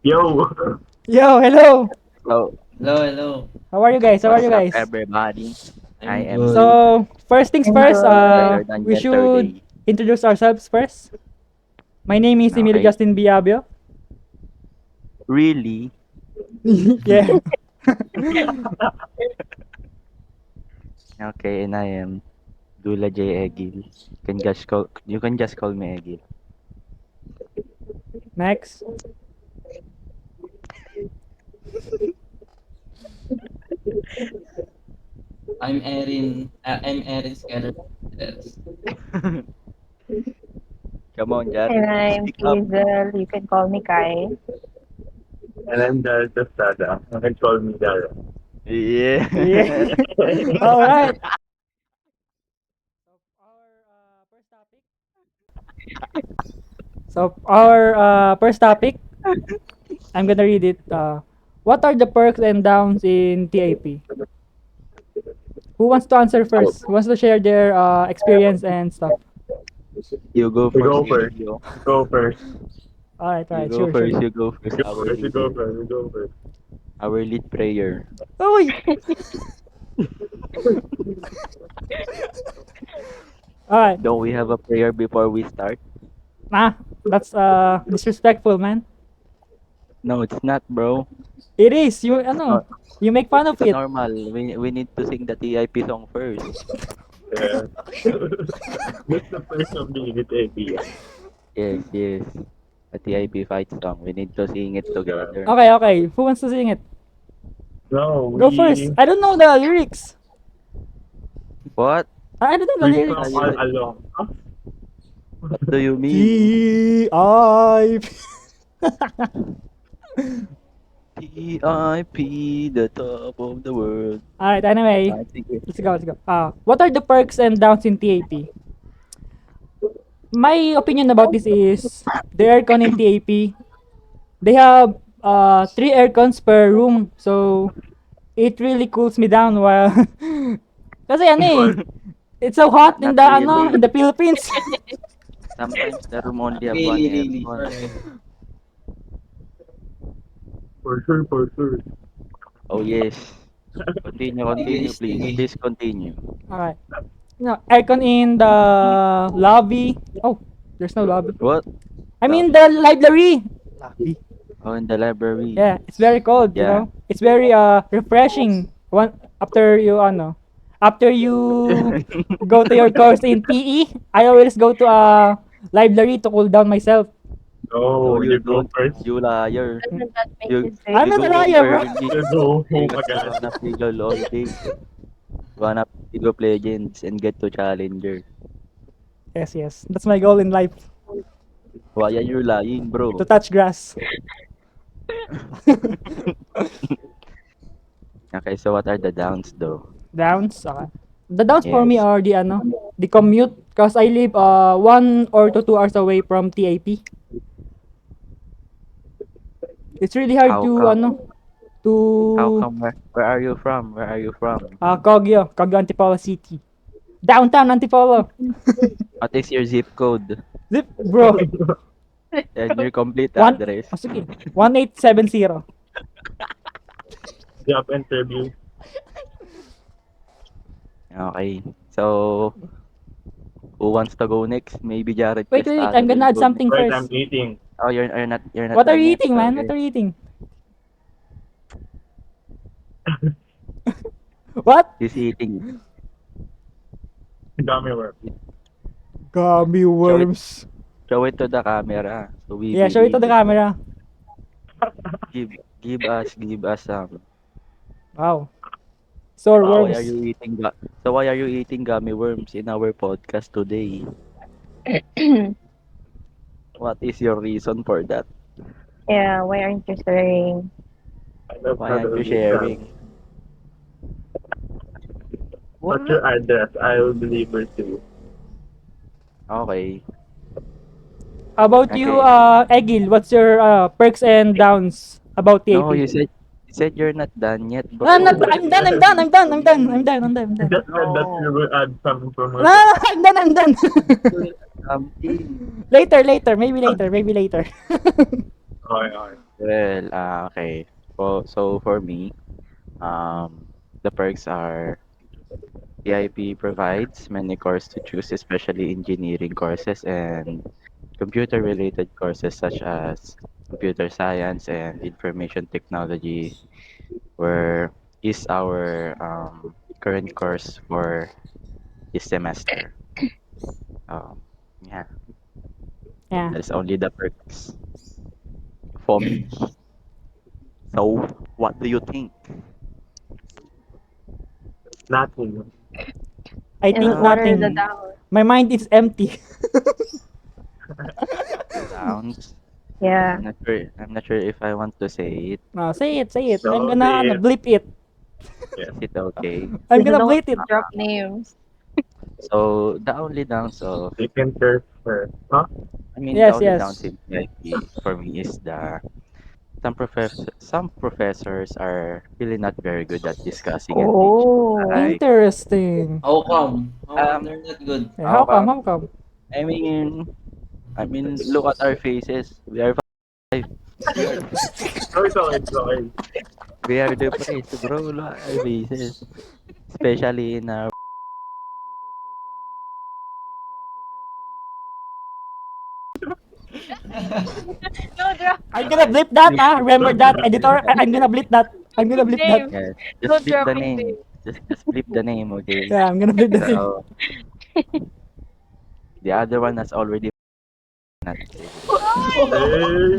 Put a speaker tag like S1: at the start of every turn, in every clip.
S1: Yo!
S2: Yo, hello.
S3: So,
S4: Hello.
S2: How are you guys? How are
S3: what's
S2: you
S3: up,
S2: guys?
S3: everybody? I
S4: I'm
S3: am
S4: good.
S3: good,
S2: So, first things
S5: I'm
S2: first,
S5: good.
S3: better than
S2: we should
S3: yesterday.
S2: introduce ourselves first. My name is Emilio
S3: Okay.
S2: Justin Biabio.
S3: Really?
S2: Yeah.
S3: Okay, and I am Dula J. Egil. You can just call me Egil.
S2: Next.
S4: I'm Erin Skeller.
S3: Come on, Jar.
S5: And I'm
S3: Speak up.
S5: Hazel. You can call me Kai.
S1: And I'm Dara Tostada. You can call me Dara.
S3: Yeah.
S2: Yeah. All right. So, our first topic, I'm gonna read it. What are the perks and downs in TAP? Who wants to answer
S1: Oh,
S2: first? Who wants to share their experience and stuff?
S3: You go
S1: you
S3: first,
S1: go first.
S3: Emilio.
S1: You go first.
S2: All
S3: You
S2: right,
S3: go
S2: sure, sure.
S3: first. You go first.
S1: You go first. You go first. You go first.
S3: Our lead prayer.
S2: Uy! All right.
S3: Don't we have a prayer before we start?
S2: Nah, that's disrespectful, man.
S3: No, it's not, bro.
S2: It is.
S3: It's not.
S2: You make fun of
S3: It's
S2: it.
S3: normal. We need to sing the TIP song first.
S1: Yeah. That's the first of the unit idea.
S3: Yes, yes. A TIP fight song. We need to sing it
S1: Yeah.
S3: together.
S2: Okay, okay. Who wants to sing it?
S1: No,
S2: Go first.
S1: we
S2: I don't know the lyrics.
S3: What?
S2: I don't know the
S1: we
S2: lyrics.
S1: sung all along. Huh?
S3: What do you mean?
S2: T.I.
S3: TIP, the top of the world.
S2: Alright, anyway.
S3: Sige.
S2: Let's go, let's go. What are the perks and downs in TAP? My opinion about this is the aircon in TAP. They have three aircons per room. So, it really cools me down while... Kasi ano eh, it's so hot in
S3: Not
S2: the
S3: really.
S2: in the Philippines.
S3: Sometimes the room only have one
S4: Really.
S3: aircon.
S1: For sure, for sure.
S3: Oh yes. Continue, continue, please.
S4: Sige.
S3: Please continue.
S2: Alright. No, aircon in the lobby. Oh, there's no lobby.
S3: What?
S2: I mean the library. Lobby.
S3: Oh, in the library.
S2: Yeah, it's very cold, you
S3: Yeah.
S2: know. It's very refreshing one after you go to your course in PE. I always go to a library to cool down myself.
S3: No,
S1: No,
S3: you
S1: you go
S3: don't.
S1: first.
S3: You liar.
S5: Doesn't that make
S3: You
S5: you safe?
S2: I'm
S3: you
S2: not a
S3: go home
S2: liar, bro.
S3: early.
S1: You go home
S3: Because you
S1: again.
S3: wanna play LOL all day. You wanna play League of Legends and get to Challenger.
S2: Yes, yes. That's my goal in life,
S3: Why are you lying, bro?
S2: to touch grass.
S3: Okay, so what are the downs though?
S2: Downs. The downs for me
S3: Yes.
S2: are the commute, because I live 1 or 2 hours away from TAP. It's really hard
S3: How
S2: to
S3: come?
S2: to
S3: How come? Where are you from? Where are you from?
S2: Kogyo Antipolo City. Downtown Antipolo.
S3: What is your zip code?
S2: Zip, bro.
S3: And your complete
S2: One,
S3: address.
S2: sige. 1870.
S1: Job interview.
S3: Okay. So, who wants to go next? Maybe Jared
S2: Wait, wait,
S3: Questada
S2: I'm gonna
S3: will
S2: add
S3: go next.
S2: something
S1: Right, I'm
S2: first.
S1: eating.
S3: Oh, you're not
S2: What are
S3: done
S2: you
S3: yet.
S2: eating, man?
S3: Okay.
S2: What are you eating? What?
S3: He's eating.
S1: Gummy worm.
S2: Gummy
S3: Show it,
S2: worms.
S3: show it to the camera. So we
S2: Yeah, show it to the
S3: believe.
S2: camera.
S3: Give us some.
S2: Wow. Sore
S3: Why are
S2: worms.
S3: you eating so why are you eating gummy worms in our podcast today? What is your reason for that?
S5: Yeah, why aren't you sharing?
S1: I love
S3: Why aren't you
S1: cuddle with them.
S3: sharing?
S1: What's
S3: What?
S1: your address? I will deliver to you.
S3: Okay.
S2: How about you,
S3: Okay.
S2: Egil? What's your perks and downs about
S3: No,
S2: TAP?
S3: you said you're not done yet,
S2: No, I'm
S3: bro.
S2: not, I'm done, I'm done, I'm done, I'm done, I'm done, I'm done, I'm
S1: You
S2: done.
S1: just said that you
S3: No.
S1: will add some
S2: No,
S1: information.
S2: no, I'm done, I'm done.
S3: Something.
S2: Later, maybe later.
S1: Okay.
S3: Well, okay. So for me, the perks are TIP provides many courses to choose, especially engineering courses and computer-related courses such as computer science and information technology, where is our current course for this semester. Um, yeah,
S2: Yeah.
S3: that is only the perks for me. So, what do you think?
S1: Nothing.
S2: I
S5: Just
S2: think
S5: water the
S2: nothing.
S5: down.
S2: My mind is empty.
S3: Sounds.
S5: Yeah.
S3: I'm not sure if I want to say it.
S2: No, say it, say it. I'm
S1: No,
S2: gonna
S1: say it.
S2: bleep it.
S1: Yeah.
S3: Is it okay?
S2: I'm
S5: Just
S2: gonna
S5: don't
S2: bleep it.
S5: drop names.
S3: So the only downs of,
S1: You can search her. Huh?
S3: the
S2: Yes,
S3: only downs
S2: yes.
S3: in PIP for me is some professors are really not very good at discussing and teaching.
S5: Oh.
S3: Like,
S2: Interesting.
S4: How come? How come
S3: um,
S4: they're not good?
S2: Yeah,
S3: how
S2: how come?
S3: come?
S2: How come?
S3: I mean, look at our faces. We are five.
S1: No, it's okay. It's okay.
S3: We are depressed, bro. Look at our faces. Especially in our
S5: No drop
S2: I'm gonna bleep that, Remember that, editor? I'm gonna bleep that. I'm gonna bleep that.
S5: names.
S3: yeah,
S5: No
S3: just flip the
S5: dropping
S3: name.
S5: names.
S3: Just flip the name, okay?
S2: Yeah, I'm gonna bleep that.
S3: So the other one has already not
S1: Hey,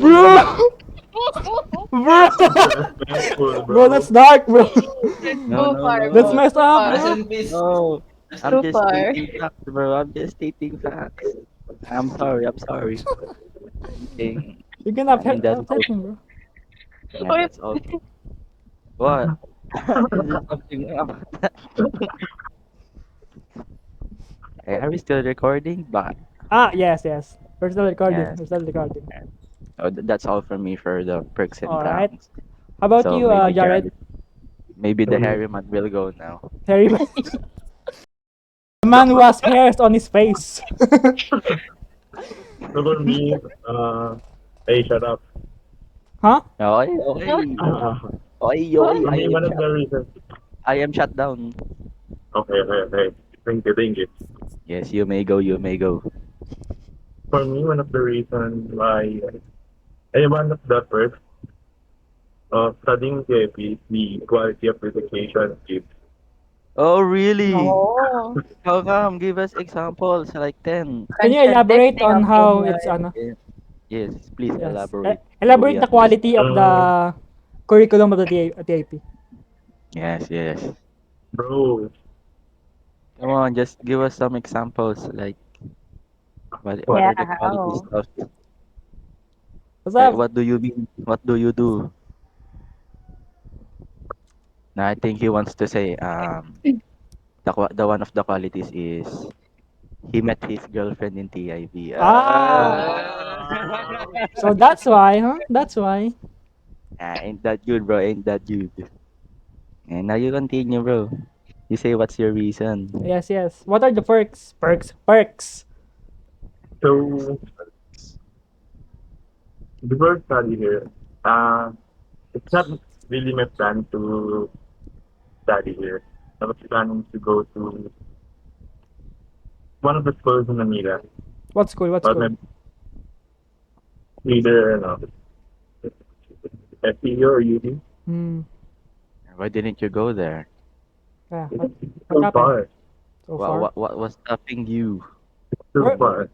S2: Bro! Bro!
S1: respectful,
S2: Bro,
S1: bro.
S2: that's dark, bro.
S5: That's
S3: No,
S5: too
S3: no,
S5: far,
S2: That's
S5: bro.
S3: no.
S2: messed
S5: Too
S2: up,
S5: far.
S4: Rest
S2: bro.
S4: in peace.
S3: No,
S4: Rest
S3: I'm
S5: Too
S3: just
S5: far.
S3: stating facts, bro. I'm just stating facts. I'm sorry. I'm sorry. Okay.
S2: You're gonna
S3: That's all.
S2: upset me, bro.
S3: Yeah,
S5: Wait,
S3: that's all. What? Is there something about that? Are we still recording? But
S2: Yes, yes. We're still recording.
S3: yes.
S2: We're still recording.
S3: Oh, that's all for me for the perks and
S2: Alright.
S3: downs.
S2: How about
S3: So
S2: you,
S3: maybe
S2: Jared?
S3: maybe the hairy man will go now.
S2: Harry, the man who has hairs on his face.
S1: So for me, hey, shut up.
S2: Huh?
S3: Okay, okay.
S1: Uh,
S3: Okay,
S5: what?
S3: okay.
S1: for me, one of the reasons.
S3: I am shut down.
S1: Okay. Thank you.
S3: Yes, you may go. You may go.
S1: For me, one of the reasons why, one of the first studying KP is the quality of education gives.
S3: Oh, really?
S5: Oh.
S3: How come? Give us examples, like 10.
S2: Can you elaborate
S5: Contradicting
S2: on how it's
S5: opinion.
S2: ano?
S3: Yeah. Yes, please
S2: Yes.
S3: elaborate. So we
S2: Elaborate the
S3: understand.
S2: quality of the curriculum of the TAP.
S3: Yes, yes.
S1: Bro,
S3: Come on, just give us some examples. Like, what
S5: Yeah.
S3: are the qualities
S5: Oh.
S3: of?
S2: What's up?
S3: What do you mean? What do you do? No, I think he wants to say the one of the qualities is he met his girlfriend in TIV.
S2: Ah. So that's why, huh? That's why.
S3: Ain't that good, bro? Ain't that good? And now you continue, bro. You say what's your reason?
S2: Yes, yes. What are the perks? Perks.
S1: so before study here, it's not really my plan to study here. I was planning to go to one of the schools in Manila,
S2: What school? What
S1: but
S2: school?
S1: either FEU or UD.
S2: Hmm.
S3: Why didn't you go there?
S2: Yeah.
S1: It's
S2: What
S1: so
S2: happened?
S1: far.
S2: So far.
S3: What was stopping you?
S1: It's too
S2: Where-
S1: far.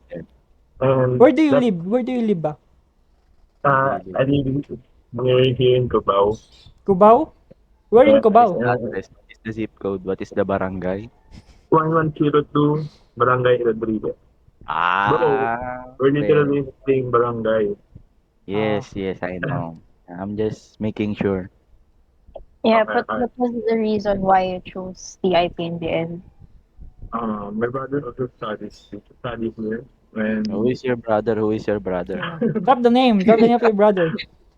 S1: And
S2: Where do you
S1: that,
S2: live? Where do you live ba?
S1: I live near here in Cubao.
S2: Cubao? Where in
S1: Yeah,
S3: What is
S2: Cubao?
S3: the address? What is the zip code? What is the barangay?
S1: 1102 Barangay Rodriguez. Bro, we're
S3: Well,
S1: literally in the same barangay.
S3: yes, yes, I know. I'm just making sure.
S5: Yeah,
S1: Okay,
S5: but
S1: okay.
S5: what was the reason why you chose TIP in the end?
S1: My brother also studies here.
S3: Who
S1: And
S3: is your brother? Who is your brother?
S2: Drop the name. Drop the name of your brother.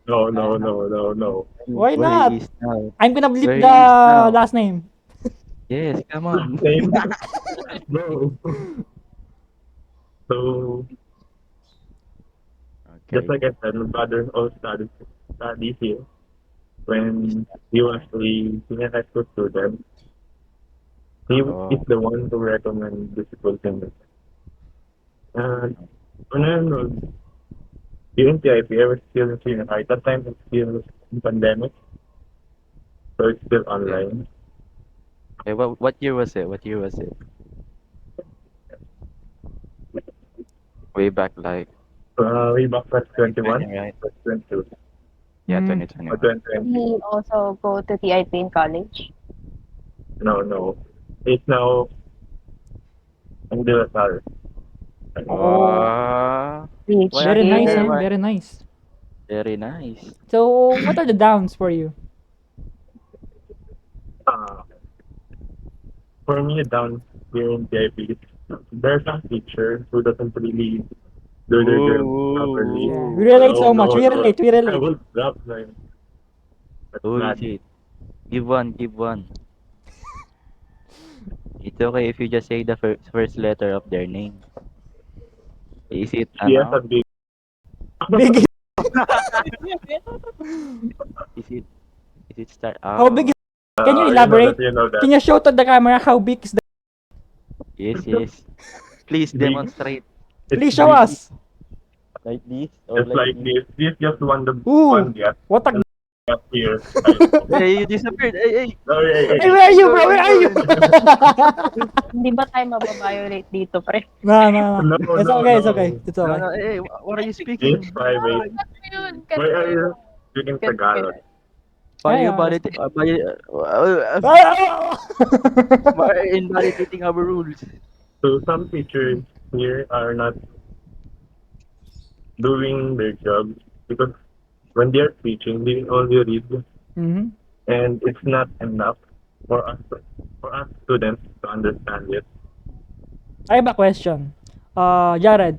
S1: no.
S2: Why
S3: Where he
S2: not?
S3: is now?
S2: I'm gonna bleep
S3: Where he
S2: the
S3: is now?
S2: last name.
S3: Yes, come on.
S1: Same. No. So Just like I said, my brother also studied here when he was a senior high school student. He
S3: Oh.
S1: is the one who recommended the school to me. And when I enrolled during TIP, I was still in senior high. That time it's still in pandemic, so it's still online.
S3: Okay, what year was it? What year was it? Way back like
S1: Way back was 21,
S3: 2020, right?
S1: was 22,
S3: Yeah,
S2: Mm.
S3: 2020.
S1: or
S5: Did
S1: 2020.
S5: he also go to TIP in college?
S1: No, no. It's now in the Lasal.
S5: Oh,
S3: Why
S5: rich
S2: Very nice,
S3: Aguirre?
S5: kid.
S2: huh?
S3: Why?
S2: Very nice.
S3: Very nice.
S2: So, what are the downs for you?
S1: Uh, for me, down here in TIP, there's some teacher who doesn't really do their job properly.
S2: Yeah, we
S3: Ooh.
S2: relate
S1: No,
S2: so much.
S1: no,
S2: We
S1: no.
S2: relate. We
S1: I
S2: relate.
S1: will drop them. That's
S3: Who is
S1: not.
S3: it? Give one, give one. It's okay if you just say the first letter of their name. Is it
S1: She has a
S3: ano?
S1: big.
S2: Big.
S3: Is it is it start?
S2: How big
S3: Oh,
S2: is? Can you
S1: You know that.
S2: elaborate?
S1: You know that.
S2: Can you show to the camera how big is the?
S3: yes, yes. Please
S1: Big.
S3: demonstrate.
S1: It's
S2: Please show
S1: big.
S2: us.
S3: Like this or
S1: Just
S3: like
S1: like
S3: this?
S1: this. This just one the
S2: Ooh,
S1: one gap.
S2: what a.
S1: And gap here. I know.
S3: Hey, you disappeared. Hey, hey.
S1: Sorry,
S2: Hey, where are
S3: Where you
S2: you,
S3: going?
S2: bro?
S3: Where
S2: Where
S3: you
S2: are you?
S3: going?
S5: Hindi ba tayo mababiolate dito, pre?
S2: No, no, no.
S1: No,
S2: It's
S1: no,
S2: okay. It's okay.
S1: no.
S2: It's
S3: No,
S2: okay.
S3: no. Hey, what are you
S1: It's
S3: speaking?
S1: private.
S5: Cut mo yun, cut
S1: Why
S5: mo
S1: are
S5: yun.
S1: you speaking
S5: Cut mo
S1: Tagalog?
S5: yun.
S3: Why are
S2: Yeah,
S3: you
S2: yeah, that's
S3: why are you invalidating our rules?
S1: So some teachers here are not doing their job because when they are teaching, they only read,
S2: Mm-hmm.
S1: and it's not enough for us students to understand it.
S2: I have a question. Jared,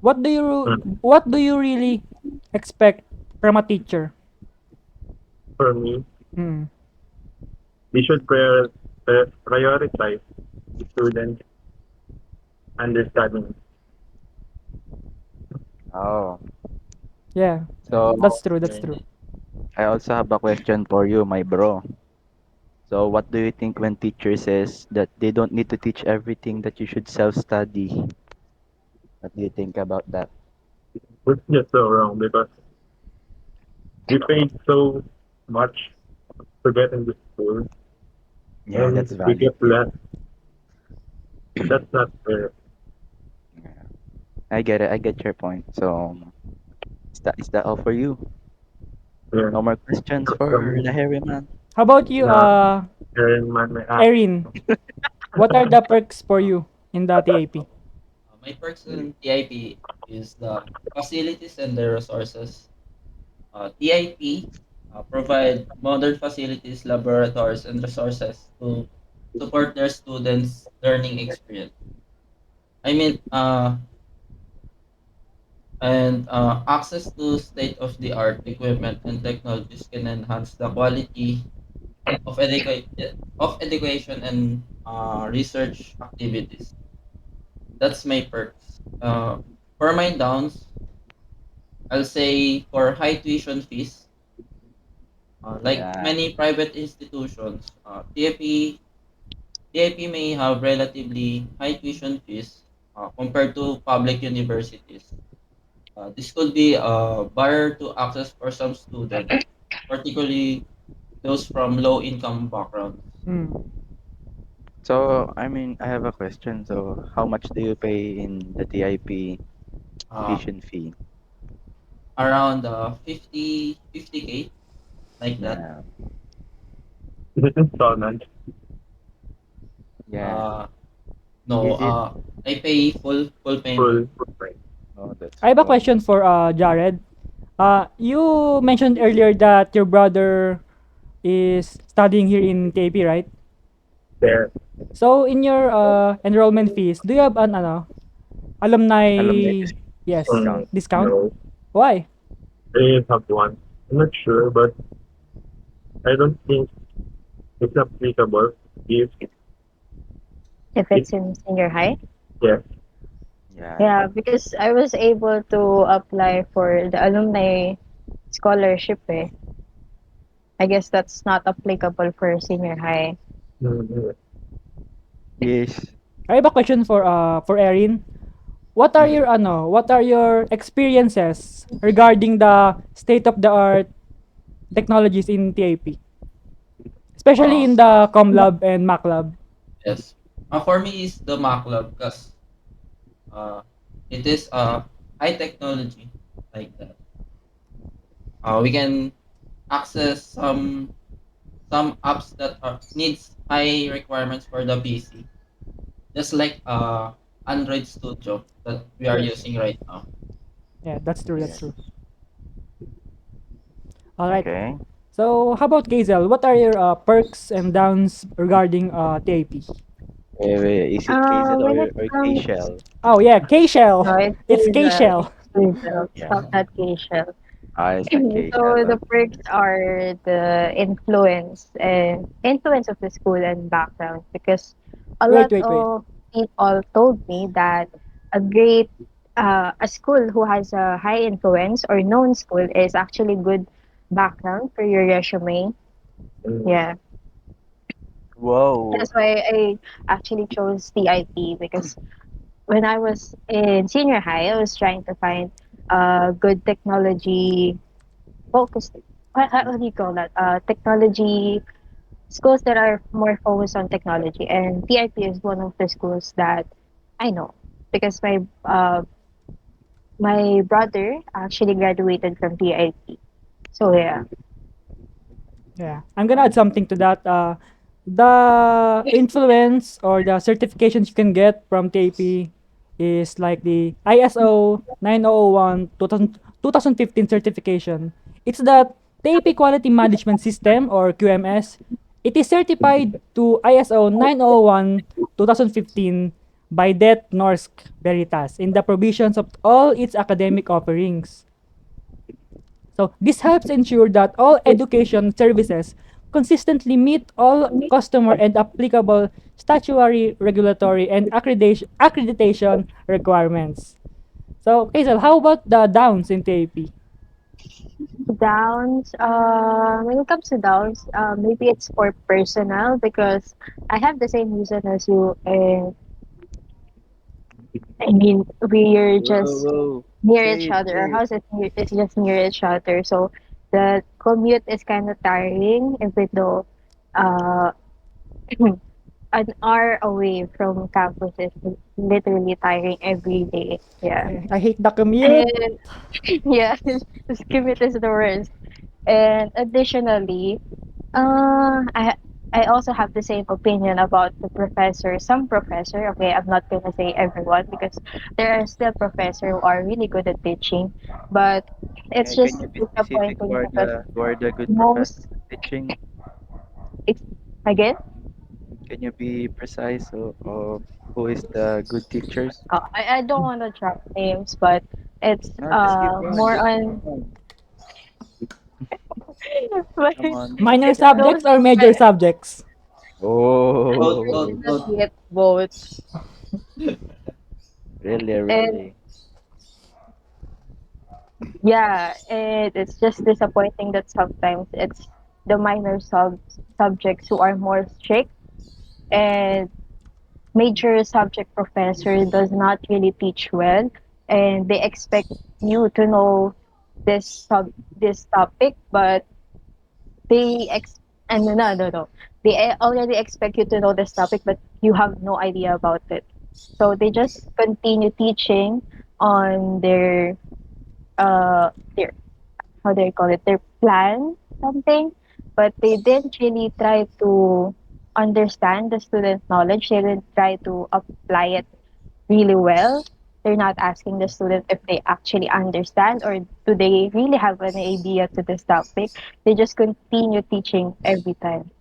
S2: what do you really expect from a teacher?
S1: For me,
S2: Mm.
S1: we should prioritize the students' understanding.
S3: Oh,
S2: Yeah,
S3: so
S2: that's true. That's true.
S3: I also have a question for you, my bro. So what do you think when teacher says that they don't need to teach everything, that you should self-study? What do you think about that?
S1: It's just so wrong because we paid so much to get into school
S3: Yeah,
S1: and
S3: that's
S1: we
S3: valid.
S1: get
S3: Yeah.
S1: less. That's not fair.
S3: Yeah. I get it. I get your point. So is that all for you?
S1: Yeah.
S3: No more questions for the hairy man.
S2: How about you,
S1: Na, and my
S2: Erin? What are the perks for you in the TAP?
S4: My perks in TIP is the facilities and the resources. TIP provide modern facilities, laboratories, and resources to support their students' learning experience. I mean, access to state-of-the-art equipment and technologies can enhance the quality of education and research activities. That's my perks. For my downs, I'll say for high tuition fees, like
S3: Yeah.
S4: many private institutions, TIP may have relatively high tuition fees compared to public universities. This could be a barrier to access for some students, particularly those from low income backgrounds.
S2: Mm.
S3: So I mean, I have a question. So how much do you pay in the TIP
S4: Uh,
S3: tuition fee?
S4: Around 50K, like that.
S3: Yeah.
S1: is it installment?
S3: Yeah.
S4: Uh, no,
S3: Is it?
S4: I pay full payment.
S1: Full price.
S3: Oh, that's
S2: I have a
S3: good.
S2: question for Jared. You mentioned earlier that your brother is studying here in TAP, right?
S1: There.
S2: So in your enrollment fees, do you have an
S3: Alumni
S2: alumni yes
S3: discount.
S2: discount?
S1: No,
S2: Why?
S1: I didn't have one. I'm not sure, but I don't think it's applicable if
S5: If
S1: it,
S5: it's in senior high?
S1: yeah,
S3: Yeah.
S5: Yeah, because I was able to apply for the alumni scholarship. I guess that's not applicable for senior high.
S1: Mm,
S3: Yes.
S2: I have a question for Erin. What are your experiences regarding the state of the art technologies in TAP? Especially
S4: Uh,
S2: in the ComLab and MacLab.
S4: yes. For me is the MacLab because uh, it is high technology like that. We can access some apps that needs high requirements for the PC, just like Android Studio that we are
S2: Yes.
S4: using right now.
S2: Yeah, that's true, that's
S3: Yes.
S2: true. Alright.
S3: Okay.
S2: So how about Kazel? What are your perks and downs regarding TAP?
S3: Wait. Is it Kazel
S5: When it
S3: or
S5: comes,
S3: K-Shell?
S2: Oh yeah, K-Shell.
S5: no, it's
S2: It's
S5: Hazel.
S2: K-Shell.
S5: It's Hazel.
S3: Yeah.
S5: Stop that Hazel.
S3: It's the
S5: So
S3: K-Shell.
S5: the perks
S3: Okay.
S5: are the influence of the school and background, because a
S2: Wait,
S5: lot
S2: wait, wait.
S5: of people told me that a great a school who has a high influence or known school is actually good background for your resume.
S1: mm,
S5: Yeah,
S3: Whoa.
S5: that's why I actually chose TIP, because when I was in senior high, I was trying to find good technology focused. What do you call that? Technology schools that are more focused on technology, and TIP is one of the schools that I know, because my brother actually graduated from TIP. So yeah,
S2: Yeah, I'm gonna add something to that. The influence or the certifications you can get from TAP is like the ISO 9001 2015 certification. It's the TAP Quality Management System or QMS. It is certified to ISO 901 2015 by Det Norsk Veritas in the provisions of all its academic offerings. So this helps ensure that all education services consistently meet all customer and applicable statutory, regulatory, and accreditation requirements. So, Hazel, how about the downs in TAP?
S5: downs. When it comes to downs, maybe it's for personal, because I have the same reason as you, and I mean we're
S3: Whoa,
S5: just
S3: whoa.
S5: near
S3: Say
S5: each
S3: it,
S5: other. Our
S3: say it.
S5: house is just near each other, so the commute is kind of tiring, even though uh, an hour away from campus is literally tiring every day. Yeah,
S2: I hate the commute.
S5: and yeah, this commute is the worst. And additionally, I also have the same opinion about the professor. Some professor, okay, I'm not gonna say everyone, because there are still professors who are really good at teaching, but it's
S3: Can
S5: just
S3: you be specific
S5: disappointing because
S3: who are the good professors
S5: most
S3: teaching?
S5: it's again.
S3: Can you be precise of who is the good teachers?
S5: I don't want to drop names, but it's
S3: No, just give one.
S5: more
S3: Just give
S5: on
S3: one.
S5: but
S3: Come on.
S2: Minor
S5: it's
S3: Yeah.
S2: subjects
S5: those
S2: or major subjects?
S4: Both, both,
S3: Oh,
S4: both.
S5: unfortunately it's both.
S3: really,
S5: And
S3: really.
S5: yeah, it's just disappointing that sometimes it's the minor subjects who are more strict, and major subject professor does not really teach well, and they expect you to know this topic, but they ex and no, they already expect you to know this topic, but you have no idea about it. So they just continue teaching on uh their how do I call it, their plan, something, but they didn't really try to understand the student knowledge. They didn't try to apply it really well. They're not asking the student if they actually understand, or do they really have an idea to this topic. They just continue teaching every time.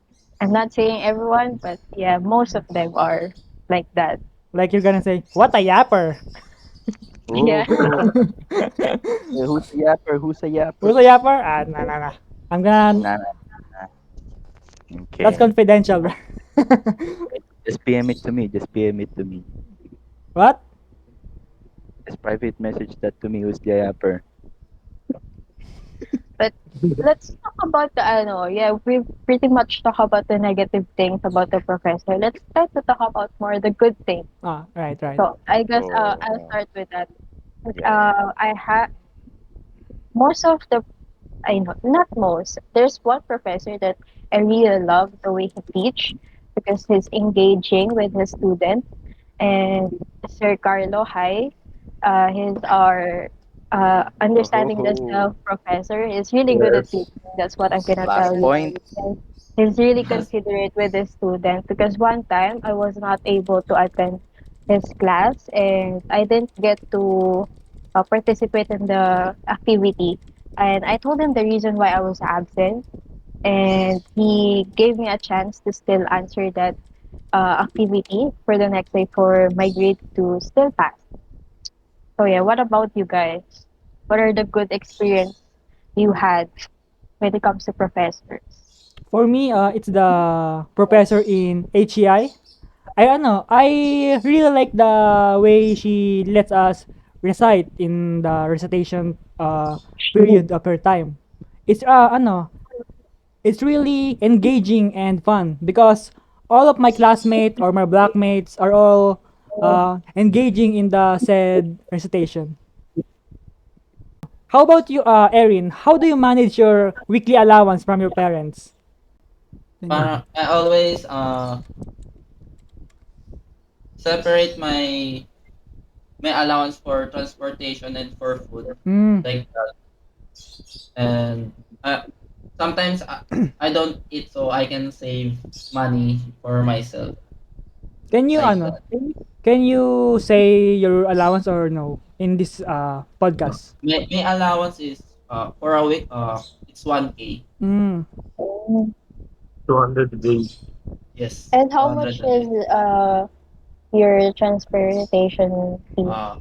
S5: I'm not saying everyone, but yeah, most of them are like that.
S2: Like you're gonna say, what a yapper.
S5: Yeah.
S3: Oh, who's a yapper? Who's a yapper?
S2: Who's a yapper? Nah, nah, nah. I'm gonna,
S3: Nah, nah, nah.
S2: that's
S3: Okay.
S2: confidential, bro.
S3: Just PM it to me. Just PM it to me.
S2: What?
S3: Just private message that to me who's the yapper.
S5: But let's talk about the ano. Yeah, we've pretty much talked about the negative things about the professor. Let's try to talk about more the good things.
S2: Right, right.
S5: So I guess
S3: Oh,
S5: I'll start with that.
S3: yeah.
S5: I had most of the I know not most. There's one professor that I really love the way he teach because he's engaging with his students. And Sir Carlo, hi. He's our understanding the
S3: Oh,
S5: self professor. He's really good at
S1: Yes.
S5: teaching. That's what I'm gonna
S3: last
S5: tell you.
S3: point.
S5: And he's really considerate with his students because one time I was not able to attend his class and I didn't get to participate in the activity. And I told him the reason why I was absent, and he gave me a chance to still answer that activity for the next day for my grade to still pass. So yeah, what about you guys? What are the good experience you had when it comes to professors?
S2: For me, it's the professor in HEI. I really like the way she lets us recite in the recitation period of her time. It's it's really engaging and fun because all of my classmates or my blockmates are all engaging in the said recitation. How about you, Erin? How do you manage your weekly allowance from your parents?
S4: I always separate my allowance for transportation and for food
S2: Mm.
S4: like that. And sometimes I don't eat so I can save money for myself
S2: Can you
S4: like that.
S2: can you say your allowance or no in this podcast?
S4: My allowance is for a week it's 1K.
S2: Mm.
S5: Mm.
S1: 200 days.
S4: Yes,
S5: And how much
S4: 200 a
S5: is
S4: day.
S5: your transportation fee?
S4: Uh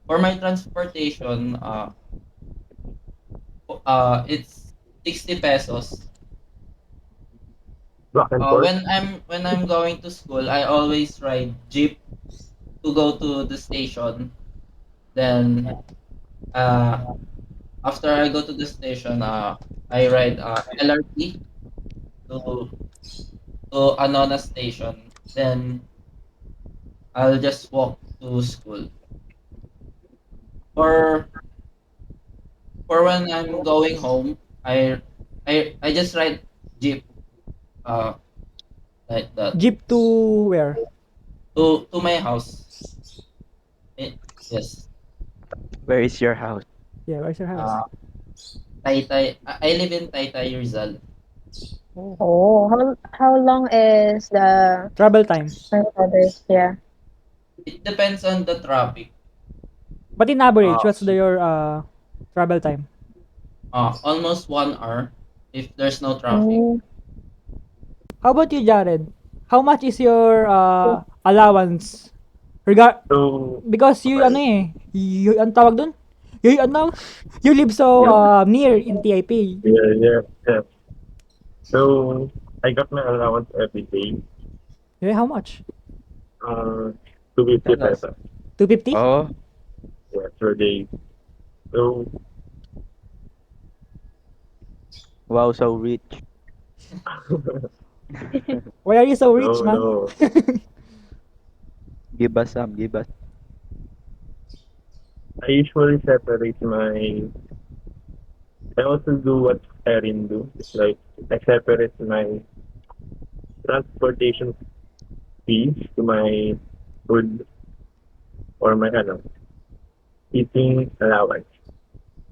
S4: for my transportation it's 60 pesos.
S1: Back and forth.
S4: When I'm going to school, I always ride jeep to go to the station. Then uh after I go to the station, I ride LRT to Anona station. Then I'll just walk to school. For for when I'm going home, I just ride jeep uh like that
S2: Jeep to where?
S4: to my house. Eh, yes.
S3: Where is your house?
S2: Yeah, where's your house?
S4: Uh Taytay. I live in Taytay, Rizal.
S5: Oh, how long is the
S2: Travel time.
S5: others? Yeah.
S4: It depends on the traffic.
S2: But in
S4: Uh,
S2: average, what's your travel time?
S4: Almost 1 hour if there's no traffic.
S5: Mm.
S2: How about you, Jared? How much is your allowance? Regard
S1: So,
S2: because you
S1: okay.
S2: you ang tawag dun? You you live so
S1: Yeah,
S2: near in TIP.
S1: yeah, yeah. So, I got my allowance every day.
S2: Yeah, how much?
S1: Uh, 250
S3: Tell us.
S1: pesos.
S2: 250?
S3: Oh,
S1: Yeah, per day. So,
S3: wow, so rich.
S2: Why are you so rich,
S1: no,
S2: man?
S1: no.
S3: Give us some, give us.
S1: I usually separate my. I also do what Erin do. It's like I separate my transportation fees to my food or my eating allowance.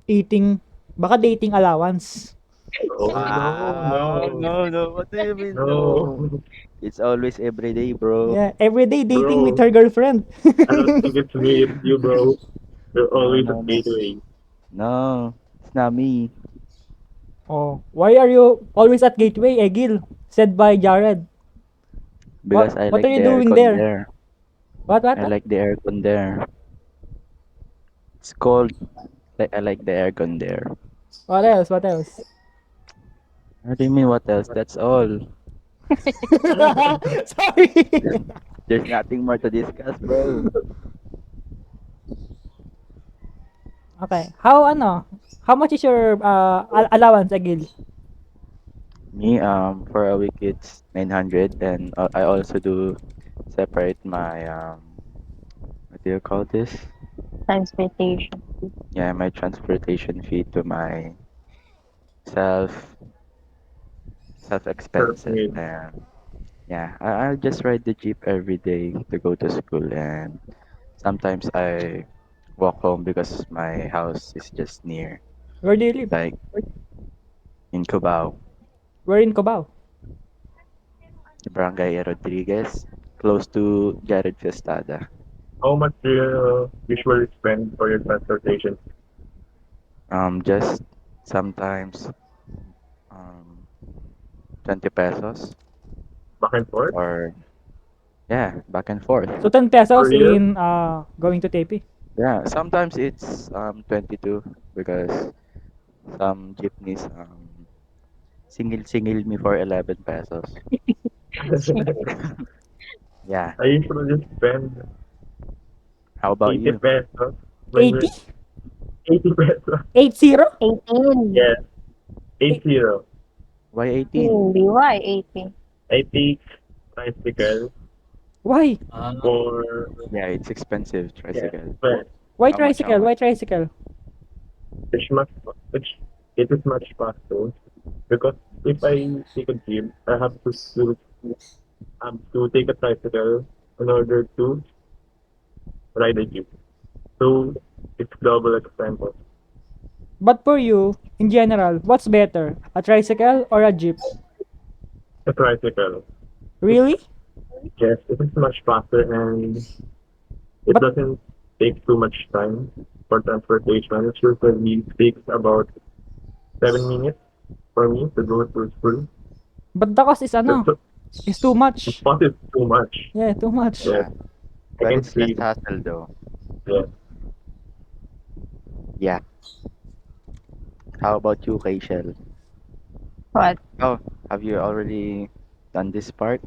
S2: Eating, baka dating allowance.
S1: No, no,
S3: Wow,
S1: no,
S3: no, no. What do you mean, no?
S1: no,
S3: It's always every day, bro.
S2: Yeah, everyday dating with
S1: bro.
S2: her girlfriend.
S1: I don't think it's me. It's you, bro. You're
S3: No,
S1: always
S3: no,
S1: at
S3: no.
S1: gateway.
S3: No, it's not me.
S2: Oh, why are you always at Gateway, Egil? Said by Jared.
S3: Because I
S2: What are
S3: like
S2: you
S3: the
S2: doing
S3: aircon
S2: there?
S3: there.
S2: What?
S3: I
S2: What?
S3: like the aircon there. It's cold. Like I like the aircon there.
S2: What else? What else?
S3: What do you mean? What else? That's all.
S2: Sorry.
S3: There's nothing more to discuss, bro.
S2: Okay. How much is your allowance, Agil?
S3: Me, for a week it's 900, and I also do separate my what do you call this?
S5: Transportation.
S3: Yeah, my transportation fee to my self self expenses,
S1: Perfect.
S3: and yeah, I'll just ride the jeep every day to go to school, and sometimes I walk home because my house is just near,
S2: Where do you live?
S3: like in Cubao,
S2: We're in Cubao.
S3: Barangay Rodriguez, close to Jared Fiestada.
S1: How much do you usually spend for your transportation?
S3: Just sometimes um 20 pesos,
S1: Back and forth?
S3: or yeah, back and forth.
S2: So 10
S1: Per
S2: pesos
S1: year?
S2: in going to TP.
S3: Yeah, sometimes it's 22 because some jeepneys singil me for 11 pesos. Yeah.
S1: I usually spend
S3: How about
S1: 80
S3: you?
S1: pesos when
S2: 80?
S1: we're 80 pesos.
S2: 80?
S5: 18.
S1: Yes, 80.
S3: Why 18?
S5: 18. Why 18?
S1: I take tricycle
S2: Why?
S1: for,
S3: Yeah, it's expensive
S1: yeah,
S3: tricycle.
S1: but
S2: Why
S3: How much? How
S2: tricycle?
S3: much?
S2: Why tricycle?
S1: it's much, it's, it is much faster because if I take a jeep, I have to take a tricycle in order to ride a jeep. So it's double expensive.
S2: But for you, in general, what's better? A tricycle or a jeep?
S1: A tricycle. It's,
S2: Really?
S1: yes, it is much faster and it
S2: But
S1: doesn't take too much time for transportation. It usually takes about 7 minutes for me to go to school.
S2: the cost is
S1: That's
S2: is too
S1: the
S2: much.
S1: cost is too much.
S2: Yeah, too much.
S1: Yes,
S3: Yeah,
S1: I
S3: but
S1: can
S3: it's less
S1: see.
S3: hassle though.
S1: Yes.
S3: Yeah. How about you, Rachel?
S5: What?
S3: Oh, have you already done this part?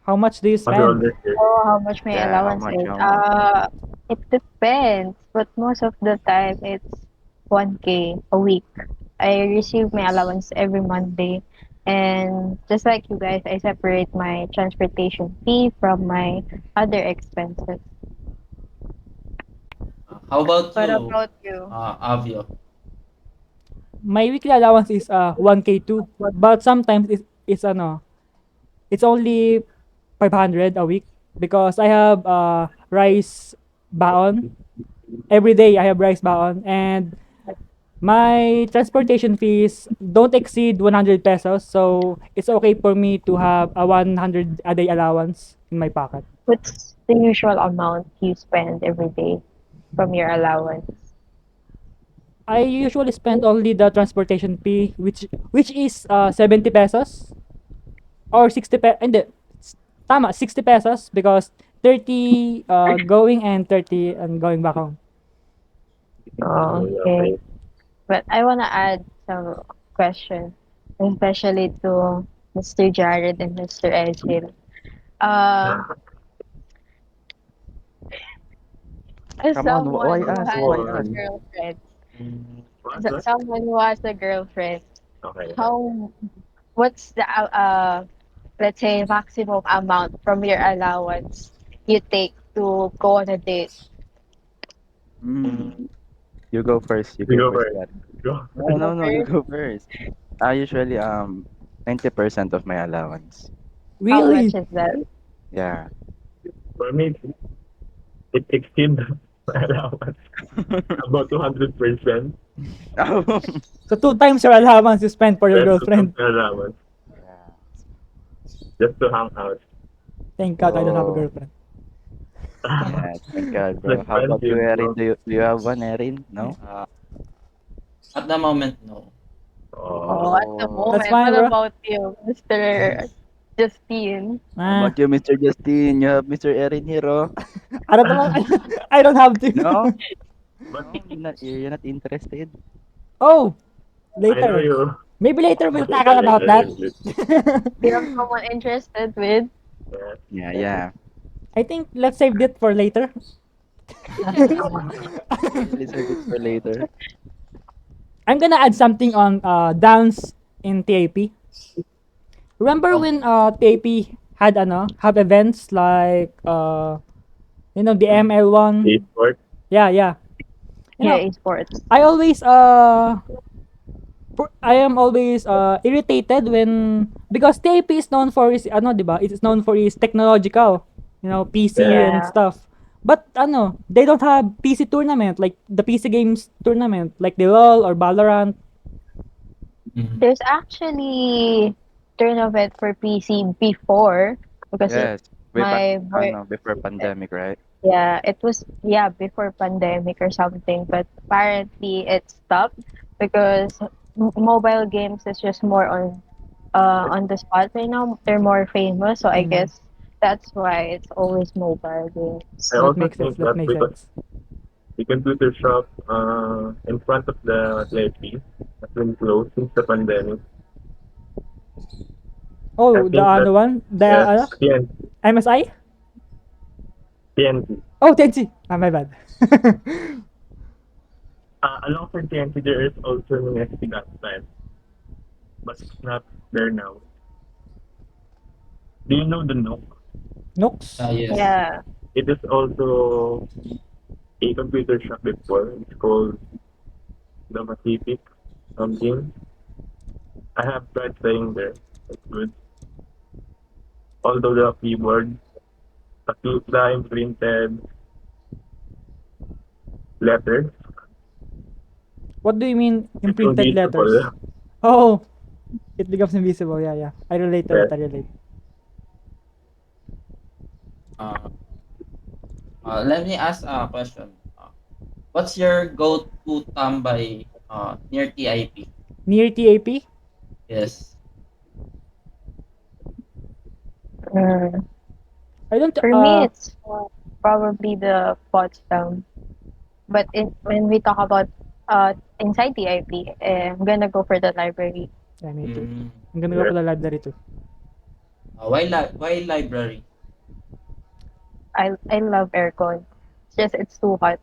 S2: How much do you
S1: Have you
S2: spend?
S1: understood?
S5: Oh, how much my
S3: Yeah, how
S5: allowance
S3: much?
S5: is?
S3: How much?
S5: It depends, but most of the time it's 1K a week. I receive my allowance every Monday, and just like you guys, I separate my transportation fee from my other expenses.
S4: How about
S5: What
S4: you,
S5: about you?
S4: Avio?
S2: My weekly allowance is 1K too. But sometimes it's only 500 a week because I have rice baon. Every day I have rice baon, and my transportation fees don't exceed 100 pesos, so it's okay for me to have a 100 a day allowance in my pocket.
S5: What's the usual amount you spend every day from your allowance?
S2: I usually spend only the transportation fee, which is 70 pesos or 60 hindi, tama, 60 pesos because 30 going and 30 and going back home.
S5: Oh, okay.
S1: Okay.
S5: But I wanna add some questions, especially to Mr. Jared and Mr. Edgil. Um, as
S3: Come on,
S5: someone
S3: why
S5: who
S3: us?
S5: has
S3: Why
S1: Go
S5: a
S3: us?
S1: on.
S5: girlfriend,
S1: What?
S5: as
S1: What?
S5: someone who has a girlfriend,
S1: Okay. Okay.
S5: how what's the let's say maximum amount from your allowance you take to go on a date?
S3: Mm, you go first. You
S1: You
S3: go
S1: go
S3: first,
S1: first.
S3: Gary.
S1: Go.
S3: No, no,
S5: Go
S3: no. You
S5: first.
S3: go first. I usually 90% of my allowance.
S5: How much
S2: Really?
S5: is that?
S3: Yeah.
S1: For me, it exceeds my allowance about 200%.
S3: Oh.
S2: So two times your allowance you spend for your
S1: That's the
S2: girlfriend.
S1: allowance
S3: Yeah.
S1: just to hang out.
S2: Thank God I don't have a
S3: Oh.
S2: girlfriend.
S3: Yeah. Thank God,
S1: It's
S3: bro. How about you,
S1: expensive,
S3: Erin?
S1: bro.
S3: Do you have one, Erin? No.
S4: Uh, at the moment, no.
S5: Oh,
S1: Oh,
S5: at the
S3: Oh.
S2: That's
S5: moment.
S2: fine,
S5: What
S2: bro.
S5: about you, Mr. Justine?
S3: How
S2: Ah,
S3: about you, Mr. Justin? You have Mr. Erin here, oh.
S2: I don't know. I don't have to.
S3: No?
S1: but
S3: No, you're not interested.
S2: Oh,
S1: I know
S2: later.
S1: you.
S2: Maybe later we'll tackle
S1: Later,
S2: about
S1: later,
S2: that.
S1: later.
S5: You have someone interested with?
S1: Yeah.
S3: Yeah, yeah.
S2: I think let's save it for later.
S3: Reserve it for later.
S2: I'm gonna add something on dance in TAP. Remember
S4: Oh.
S2: when TAP had have events like the ML one?
S1: E-sport.
S2: Yeah, yeah. You
S5: Yeah,
S2: know,
S5: esports.
S2: I always I am always irritated when because TAP is known for his 'di ba? It is known for his technological, PC
S1: Yeah.
S2: and
S5: Yeah.
S2: stuff. But they don't have PC tournament like the PC games tournament like the LoL or Valorant.
S4: Mhm.
S5: There's actually tournament for PC before because
S3: Yes. Way back,
S5: my boy,
S3: before pandemic, right?
S5: yeah, it was before pandemic or something, but apparently it stopped because mobile games is just more on the spot right now. They're more famous, so I
S2: Mm,
S5: guess that's why it's always mobile games.
S1: I
S2: that
S1: also
S2: makes sense.
S1: think
S2: That
S1: that
S2: makes
S1: because
S2: sense.
S1: the computer shop in front of the TFP has been closed since the pandemic. I
S2: Oh, the
S1: think that
S2: other one, the
S1: yes,
S2: MSI.
S1: TNT.
S2: Oh, Tenchi. My bad.
S1: Alongside TNT, there is also an SD that time, but it's not there now. Do you know the Nook?
S2: Nooks.
S4: Yes.
S5: Yeah.
S1: It is also a computer shop before. It's called the Pacific something. I have tried playing there. It's good. Although the keyboard, the two-line printed letters,
S2: What do you mean
S1: it's
S2: imprinted letters?
S1: invisible.
S2: Oh, it becomes invisible. Yeah, yeah. I relate to
S1: Yes.
S2: that. I relate.
S4: Uh, Let me ask a question. What's your go-to tambay near TIP?
S2: Near TAP?
S4: Yes.
S5: Mm.
S2: I don't.
S5: For me, it's probably the Potsdam. But when we talk about inside the IP, I'm gonna go for the library.
S2: Yeah, me too.
S4: Mm.
S2: I'm gonna go
S1: Yes.
S2: for the library too.
S4: Why library?
S5: I love aircon. It's just it's too hot,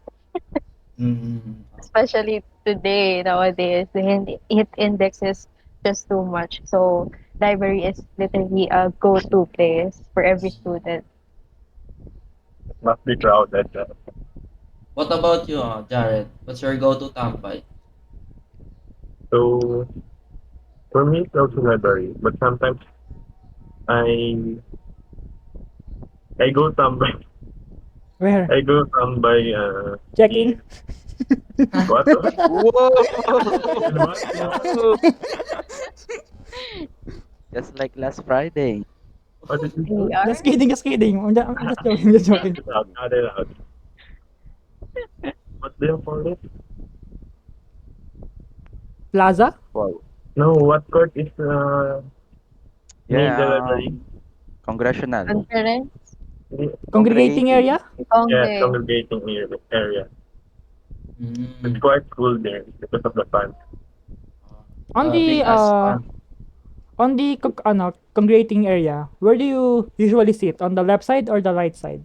S4: Mm.
S5: especially today nowadays. The heat index is just too much. So library is literally a go-to place for every student.
S1: Must be crowded.
S4: What about you, Jared? What's your go-to tambay?
S1: So for me, it's also library. But sometimes I I go somewhere.
S2: Where?
S1: I go by
S2: Check
S1: the
S2: in.
S1: what? And
S3: Whoa!
S1: what? What?
S3: Just like last Friday.
S1: What did you
S5: We
S1: do?
S5: are.
S2: Just kidding. Just kidding. I'm just joking. Just
S1: Cut
S2: joking.
S1: it out. Cut it out. What do you call it?
S2: Plaza,
S3: Wow.
S1: No, what court is near the
S3: Yeah,
S1: library?
S3: congressional.
S5: Conference.
S2: congregating
S3: Congregating.
S2: area.
S1: Yes,
S5: Congress.
S1: congregating area. It's
S4: Mm.
S1: quite cool there because of the fun.
S2: On the
S4: Big ass fan.
S2: congregating area, where do you usually sit? On the left side or the right side?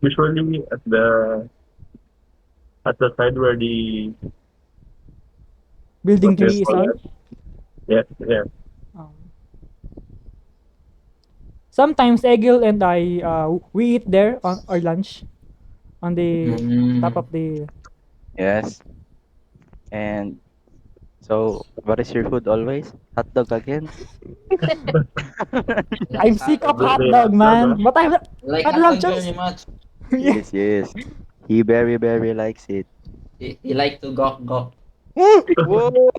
S1: Usually at the side where the
S2: Building
S1: what do you
S2: 3 is
S1: call
S2: on.
S1: that? Yes, yes.
S2: Um, Sometimes Egil and I we eat there on our lunch on the top
S4: Mm.
S2: of the.
S3: Yes. And so, what is your food always? Hot dog again?
S4: Like
S2: I'm
S4: hot
S2: sick of
S1: Every
S2: hot
S1: day
S2: dog,
S1: hot dog,
S2: man.
S1: huh?
S2: But
S4: like
S2: I
S4: hot
S2: love
S4: dog
S2: choice.
S4: very much.
S2: Yeah.
S3: Yes, yes. He very, very likes it.
S4: He like to gok gok.
S2: Mm.
S3: Whoa!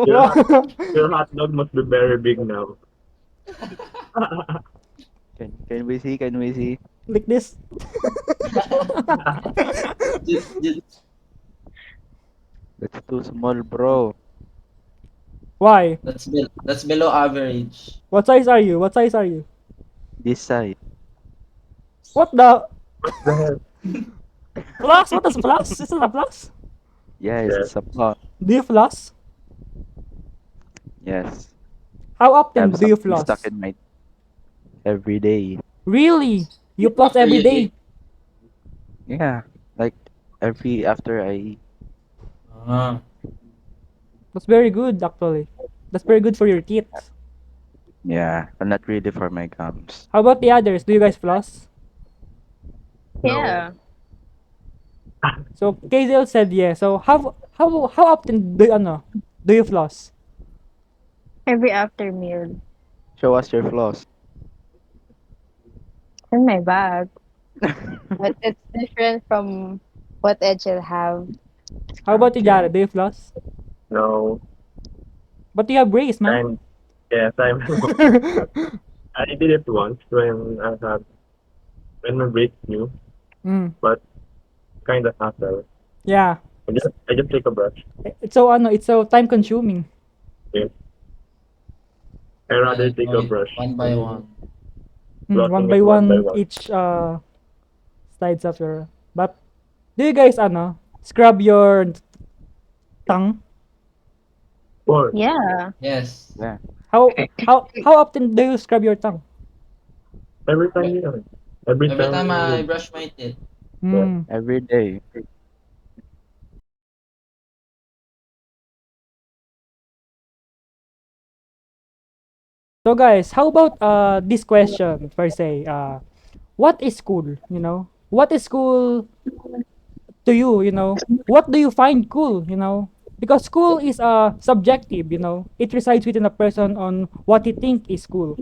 S1: Your hot
S2: Wow.
S1: your hot dog must be very big now.
S3: Can we see? Can we see?
S2: Like this.
S4: Just,
S3: That's too small, bro.
S2: Why?
S4: that's below average.
S2: What size are you? What size are you?
S3: This side.
S2: What the
S1: What the hell?
S2: plus? What is plus? Is it a plus?
S3: Yes,
S1: Yes.
S3: it's a plot.
S2: Do you floss?
S3: Yes.
S2: How
S3: I
S2: often
S3: have
S2: do you
S3: something stuck
S2: floss?
S3: in my every day.
S2: Really? You floss
S4: After
S2: every
S4: you
S2: day?
S4: eat,
S3: Yeah, like every after I
S4: Ah,
S2: That's very good, actually. That's very good for your teeth.
S3: yeah, but not really for my gums.
S2: How about the others? Do you guys floss?
S1: No.
S5: Yeah.
S2: So KZL said yes. So how often do you floss?
S5: Every after meal.
S3: Show us your flaws.
S5: In my bag. But it's different from what Edge will have.
S2: How about you,
S3: Okay.
S2: Jared? Do you floss?
S1: No.
S2: But you have brace, man.
S1: And yes, I did it once when my brace new,
S2: Mm,
S1: but kind of hassle.
S2: yeah.
S1: I just take a brush.
S2: It's so time consuming.
S1: Yes. I
S4: and
S1: rather
S4: then
S1: take a
S4: going
S1: brush
S4: one by
S1: than
S4: one.
S2: One
S1: flossing
S2: by
S1: it one by
S2: one
S1: one.
S2: each sides of your. But do you guys scrub your tongue?
S1: Or
S5: Yeah.
S4: Yes.
S3: Yeah,
S2: How often do you scrub your tongue?
S1: every time
S4: Every,
S1: every
S4: every
S1: time
S4: time I
S1: you,
S4: brush my teeth.
S1: yeah.
S2: Mm.
S3: every day.
S2: So guys, how about this question per se? What is cool? What is cool to you? What do you find cool? Because cool is subjective. It resides within a person on what he think is cool.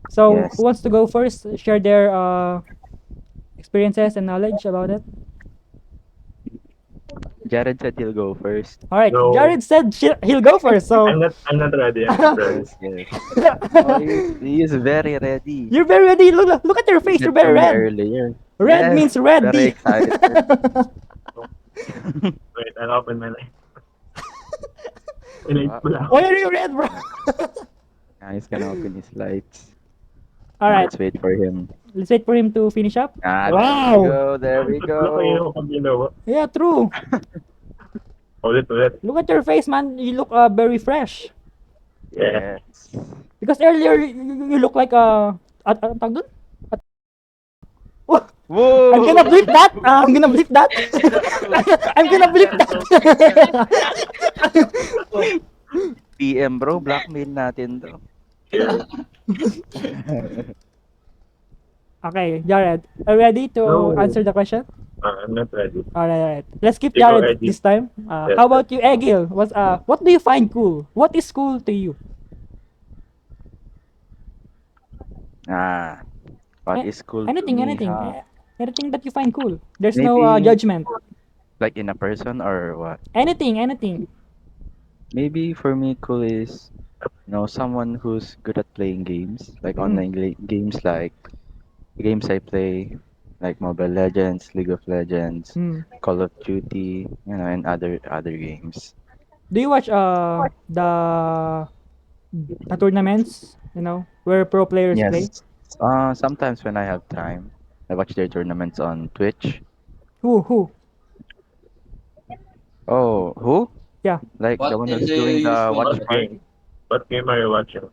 S2: So who
S3: Yes.
S2: wants to go first? Share their experiences and knowledge about it.
S3: Jared said he'll go first.
S2: All right,
S1: No,
S2: Jared said he'll go first. So
S1: I'm not ready. I'm not ready.
S3: Yes, yes. Oh, he is very ready.
S2: you're very ready. Look at your
S3: He
S2: face. You're
S3: said to
S2: very
S3: me
S2: red.
S3: earlier.
S2: Red
S3: Yes,
S2: means
S3: very
S2: ready.
S3: excited.
S1: Wait, I'll open my light. My light
S3: Wow.
S1: pula.
S2: Why are you red, bro?
S3: Now he's gonna open his lights.
S2: All right,
S3: Let's wait for him.
S2: let's wait for him to finish up.
S3: Ah, there we
S2: Wow.
S3: go. There we
S1: Wala kayo
S3: go.
S1: kung ginawa.
S2: Yeah, true.
S1: Ulit.
S2: Look at your face, man. You look very fresh.
S1: Yeah.
S3: Yes.
S2: Because earlier you look like anong tawag dun? Oh, I'm gonna
S3: Whoa!
S2: bleep that. I'm gonna bleep that. I'm gonna bleep that.
S3: PM bro, blackmail natin to.
S1: Yeah.
S2: Okay, Jared, are you ready to
S1: No.
S2: answer the question?
S1: I'm not ready.
S2: Alright. Let's skip
S1: You go,
S2: Jared
S1: Eddie.
S2: this time.
S1: Yes,
S2: How about you, Egil? What do you find cool? What is cool to you?
S3: Ah, what
S2: Eh,
S3: is cool to
S2: anything,
S3: me,
S2: anything.
S3: huh?
S2: Anything that you find cool. There's no
S3: Maybe
S2: judgment.
S3: like in a person or what?
S2: Anything, anything.
S3: Maybe for me, cool is someone who's good at playing games, like
S2: Mm.
S3: online games, like the games I play, like Mobile Legends, League of Legends,
S2: Mm.
S3: Call of Duty, and other games.
S2: Do you watch the tournaments, where pro players play?
S3: Yes. Sometimes when I have time, I watch their tournaments on Twitch.
S2: Who?
S3: Oh, who?
S2: Yeah.
S3: Like the
S4: What
S3: one
S4: team
S3: who's
S4: do you
S3: doing the
S4: usually
S3: watch
S1: What
S4: watch?
S3: party?
S1: game? What game are you watching?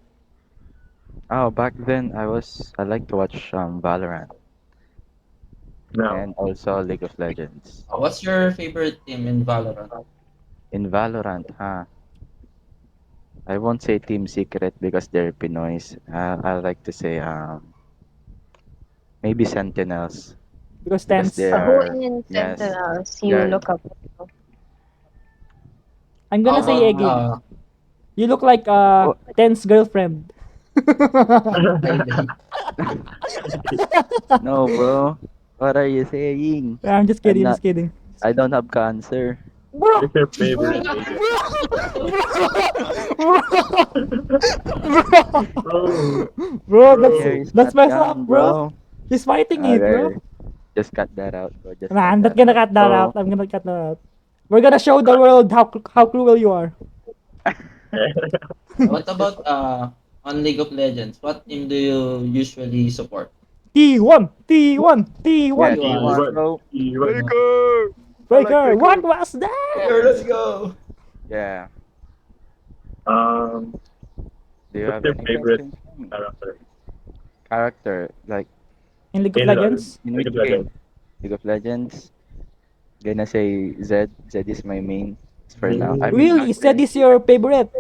S3: Oh, back then I like to watch Valorant
S1: Now.
S3: and also League of Legends.
S4: What's your favorite team in Valorant?
S3: In Valorant, huh? I won't say Team Secret because they're Pinoys. I like to say maybe Sentinels
S2: Because
S3: because they
S2: tense.
S5: Who
S3: are
S5: in
S3: yes,
S5: Sentinels you
S3: they're
S5: look up to?
S2: I'm
S4: How
S2: gonna say
S4: about
S2: Egil. You look like
S3: oh,
S2: tense girlfriend.
S4: Ivy?
S3: no, bro. What are you saying?
S2: I'm just
S3: I'm
S2: kidding,
S3: not.
S2: just kidding.
S3: I don't have cancer.
S2: Bro,
S1: What's your
S2: bro,
S1: favorite game?
S2: bro,
S1: Bro,
S2: bro,
S3: My
S2: that's
S3: hair
S1: bro.
S3: is
S2: that's
S3: not
S2: messed up,
S3: young,
S2: bro.
S3: bro.
S2: He's fighting it, bro.
S3: Okay, just cut that out, bro. Just
S2: Nah,
S3: cut
S2: I'm not
S3: that
S2: gonna
S3: out.
S2: cut that out.
S3: So,
S2: I'm gonna cut that out. We're gonna show the world how cruel you are.
S4: What about on League of Legends? What team do you usually support?
S2: T1, T1,
S3: yeah,
S2: T1.
S4: T1.
S3: T1,
S1: T1.
S3: bro.
S1: T1.
S3: Faker! I like
S2: Breaker, what
S3: Faker.
S2: was that?
S4: Here, let's go.
S3: Yeah.
S1: Um,
S3: Do you
S1: what's
S3: have
S1: your
S3: any
S1: favorite
S3: questions for me?
S1: character?
S3: Character, like
S2: In League of
S1: In LoL.
S2: Legends?
S3: in
S1: League of
S3: which game?
S1: Legends.
S3: League of Legends. Gonna say Zed. Zed is my main for now. I
S1: Mm,
S3: mean,
S2: Really?
S3: back
S2: Is that
S3: then.
S2: is your favorite?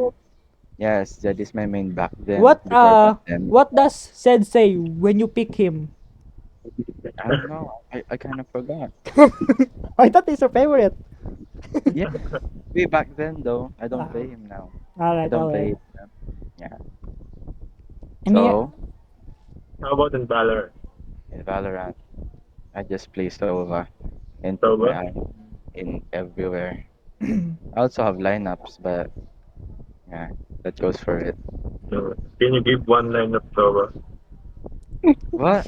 S3: Yes, Zed is my main back then
S2: What
S3: before pandemic.
S2: what does Zed say when you pick him?
S3: I don't know. I kind of forgot.
S2: I thought he's your favorite.
S3: Yeah, way back then though. I don't
S2: Ah,
S3: play him now. I
S2: alright,
S3: don't
S2: alright.
S3: play him now. Yeah.
S2: Any
S3: So
S1: how about in Valorant?
S3: in Valorant, I just play Sova and put my
S1: Soba?
S3: eye in everywhere. I also have lineups, but yeah, that goes for it.
S1: Can you give one line of Soba?
S3: What?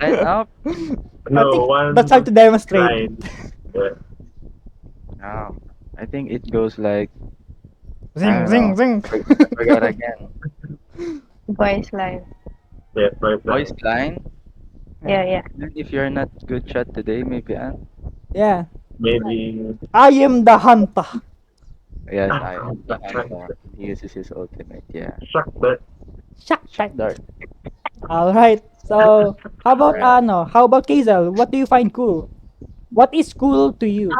S3: Line up?
S2: I
S1: No,
S2: think that's hard
S1: one
S2: to demonstrate.
S1: line. Yeah.
S3: No. I think it goes like I
S2: Zing,
S3: don't
S2: zing,
S3: know.
S2: zing.
S3: I forgot again.
S5: Voice line.
S1: Yes, right
S3: Voice
S1: line.
S3: line.
S5: Yeah, yeah.
S3: Even if you're not good shot today, maybe
S2: Yeah.
S1: Maybe.
S2: I am the hunter.
S3: yes, I am the hunter. He uses his ultimate. Yeah.
S1: Suck that.
S2: Shock
S3: Shock
S2: type.
S3: dart.
S2: Alright. So, how about
S3: Alright.
S2: How about Kazel? What do you find cool? What is cool to you?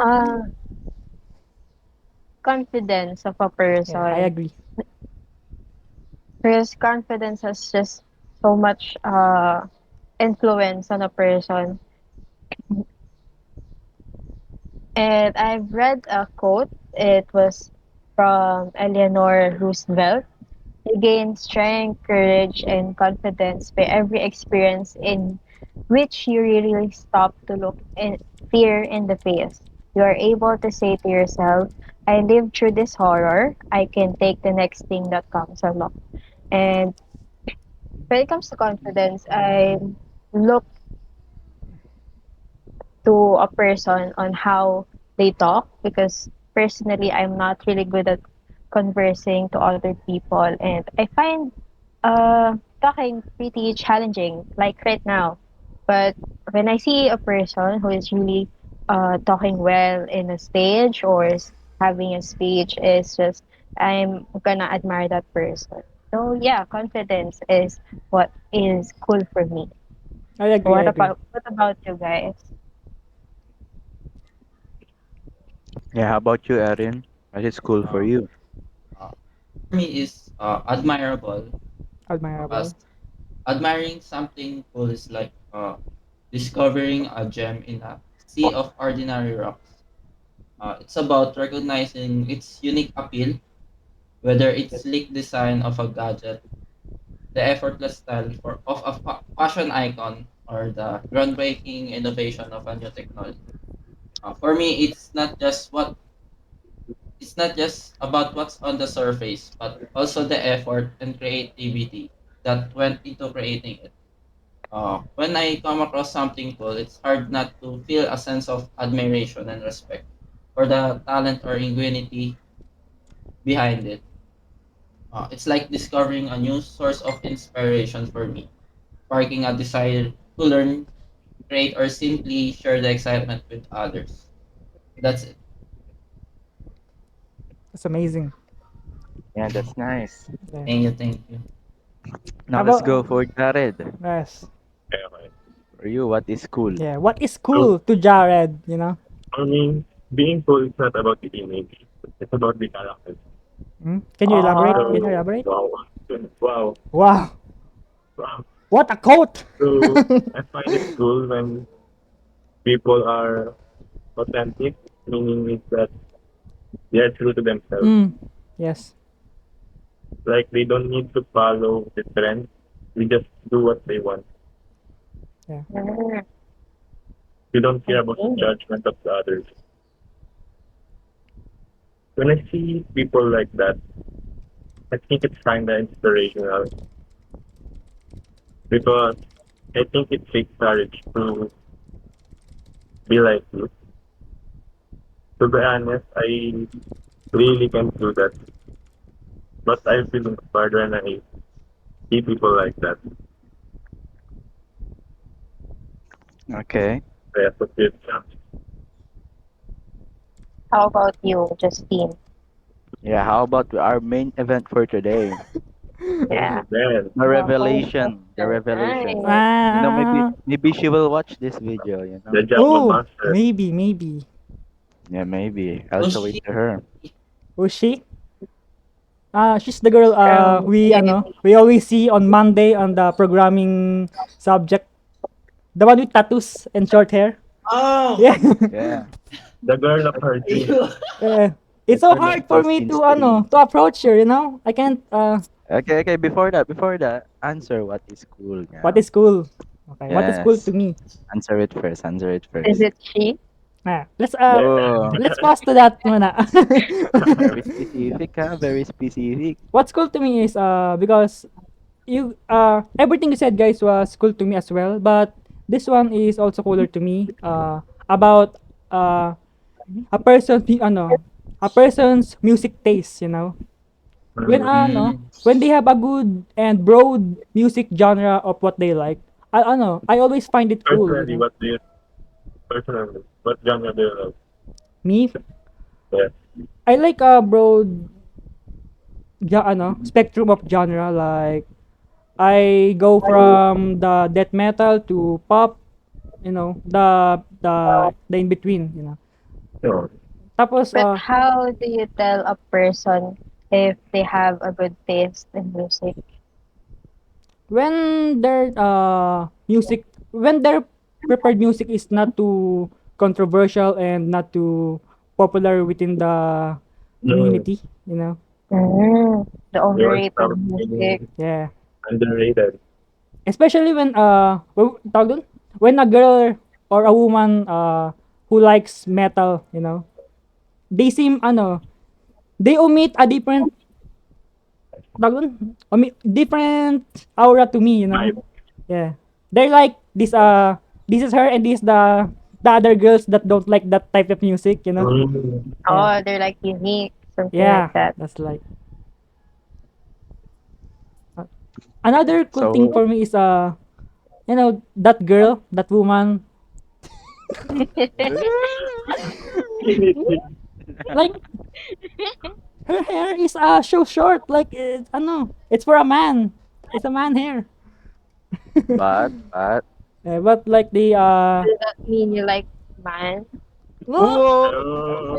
S5: Confidence of a
S2: Yeah, I
S5: person.
S2: agree.
S5: Because confidence has just so much influence on a person. And I've read a quote. It was from Eleanor Roosevelt. You gain strength, courage, and confidence by every experience in which you really stop to look fear in the face. You are able to say to yourself, I lived through this horror. I can take the next thing that comes along. And when it comes to confidence, I look to a person on how they talk because personally I'm not really good at conversing to other people and I find talking pretty challenging like right now. But when I see a person who is really talking well in a stage or is having a speech, it's just I'm gonna admire that person. So yeah, confidence is what is cool for me.
S2: I agree, I agree.
S5: What about you guys?
S3: Yeah. How about you, Erin? What is cool for
S4: Uh,
S3: you?
S4: uh, for me is admirable as
S2: Admirable.
S4: admiring something cool is like discovering a gem in a sea of ordinary rocks. It's about recognizing its unique appeal, whether it's sleek design of a gadget, the effortless style of a fashion icon, or the groundbreaking innovation of a new technology. For me, it's not just about what's on the surface, but also the effort and creativity that went into creating it. When I come across something cool, it's hard not to feel a sense of admiration and respect for the talent or ingenuity behind it. It's like discovering a new source of inspiration for me, sparking a desire to learn, create, or simply share the excitement with others. That's it.
S2: That's amazing.
S3: Yeah, that's nice.
S2: Yeah.
S4: Thank you, thank you.
S2: How
S3: Now let's
S2: about
S3: go for Jared.
S2: yes.
S1: Yeah, okay.
S3: For you, what is cool?
S2: Yeah. What is
S1: So,
S2: cool to Jared, you know?
S1: I mean, being cool is not about the image. It's about the character.
S2: Hmm? Can you elaborate?
S5: Oh,
S2: Can you
S1: So,
S2: elaborate?
S1: wow. Wow.
S2: Wow.
S1: Wow.
S2: What a quote.
S1: So, I find it cool when people are authentic, meaning is that they are true to themselves.
S2: Mm. Yes.
S1: Like, they don't need to follow the trend. They just do what they want.
S2: Yeah.
S5: mm,
S1: They don't
S5: I
S1: care about the
S5: see.
S1: judgment of the others. When I see people like that, I think it's kind of inspirational because I think it takes courage to be like you. To be honest, I really can't do that, but I feel inspired when I see people like that.
S3: Okay.
S1: Yes, that's it.
S5: How about you, Justine?
S3: Yeah, how about our main event for today?
S5: Yeah.
S1: Then,
S3: The revelation. The
S5: Nice.
S3: revelation.
S5: Nice.
S3: You know, maybe
S2: Ah,
S3: maybe she will watch this video, you
S1: the
S3: know.
S1: Java
S2: oh,
S1: Master.
S2: maybe.
S3: Yeah, maybe. I'll
S4: Oh,
S3: show it
S4: she,
S3: to her.
S2: Who's she? She's the girl
S5: Yeah.
S2: we always see on Monday on the programming subject. The one with tattoos and short hair.
S4: oh,
S2: Yeah.
S3: Yeah.
S1: The girl of her dreams.
S4: you.
S2: Yeah.
S3: The
S2: It's so
S3: girl of
S2: hard for me
S3: Austin's dream.
S2: to approach her, you know? I can't
S3: Okay. Before that, answer what is cool
S2: what
S3: now.
S2: is cool? Okay, what is cool to
S3: Yes.
S2: me?
S3: Answer it first. Answer it
S5: Is
S3: first.
S5: it she?
S3: Oh,
S2: Let's pause to that muna.
S3: very specific, huh? Very specific.
S2: What's cool to me is because you everything you said guys was cool to me as well, but this one is also cooler to me about uh a person a person's music taste, you know. When
S4: Mm.
S2: when they have a good and broad music genre of what they like, I always find it cool, you
S1: Personally,
S2: know.
S1: what genre do you love?
S2: Me,
S1: Yeah.
S2: I like a broad spectrum of genre. Like I go from the death metal to pop, you know, the in between, you know.
S1: No.
S2: Tapos
S5: But how do you tell a person if they have a good taste in music?
S2: when their when their prepared music is not too controversial and not too popular within the
S1: Mm.
S2: community, you know.
S5: The
S1: You want
S5: overrated music.
S1: something
S2: Yeah.
S1: underrated.
S2: Especially tawag dun? When a girl or a woman who likes metal, you know, they seem they omit a different tawag dun? Different aura to me, you know.
S1: Vibe.
S2: Yeah. They're like this is her and this the other girls that don't like that type of music, you know.
S1: Mm.
S2: Yeah.
S5: Oh, they're like unique, something like
S2: Yeah.
S5: that.
S2: That's like another cool thing
S3: So,
S2: for me is you know that girl, that woman, like her hair is so short, like it's for a man. It's a man hair.
S3: but
S2: Yeah, but like the
S5: Does that mean you like man?
S2: no,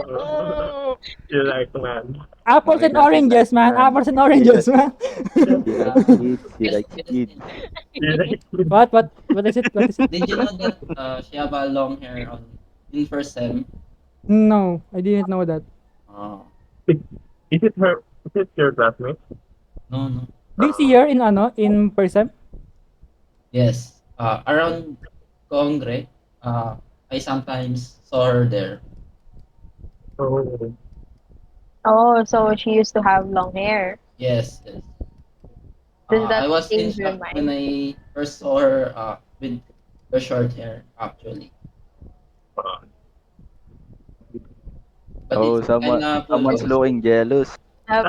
S1: Oh. You like man.
S2: apples
S3: oh,
S2: and
S3: he doesn't like
S2: oranges, man.
S3: man.
S2: Apples and oranges, man.
S3: He likes
S4: Uh,
S3: kids. He
S4: yes,
S3: likes
S4: yes.
S3: kids.
S1: You like
S2: What is it? What is it?
S4: Did you know that she have a long hair on in first sem?
S2: No, I didn't know that.
S4: Oh,
S1: Is it her? Is it your classmate?
S4: no, no.
S2: Do you see her in person?
S4: Yes. Around Congre, I sometimes saw her there.
S1: Oh.
S5: Oh, so she used to have long hair.
S4: Yes, yes.
S5: Does
S4: I
S5: that
S4: was in
S5: change your
S4: shock when
S5: mind?
S4: I first saw her with her short hair, actually.
S1: Uh,
S4: But
S3: Oh,
S4: it's kind of cool
S3: someone's
S4: also.
S3: looking jealous.
S5: I have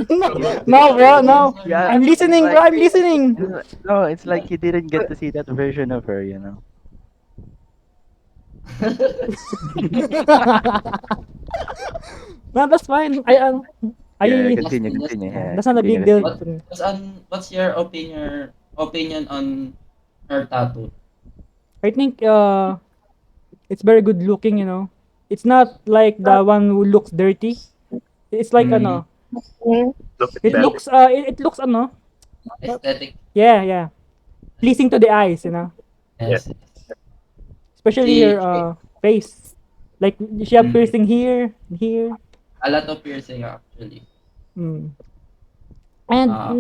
S2: No,
S3: He's
S2: no, bro,
S3: jealous.
S2: no.
S3: Yeah,
S2: I'm
S3: it's
S2: listening, bro.
S3: like
S2: I'm listening.
S3: no, it's like he didn't get to see that version of her, you know.
S2: No, that's fine.
S3: Yeah,
S2: I
S3: continue,
S4: Justin,
S3: continue.
S4: Justin.
S3: Yeah,
S2: that's not a big
S3: continue,
S2: deal.
S3: continue.
S4: What's your opinion on her tattoo?
S2: I think it's very good looking, you know. It's not like the one who looks dirty. It's like
S4: Mm,
S5: Mm,
S1: look
S2: it
S1: aesthetic.
S2: looks it looks
S4: aesthetic.
S2: yeah, pleasing to the eyes, you know.
S1: Yeah.
S4: Yes.
S2: Especially
S4: She,
S2: her face. Like she have
S4: mm,
S2: piercing here.
S4: a lot of piercing actually.
S2: Mm. And
S4: Uh,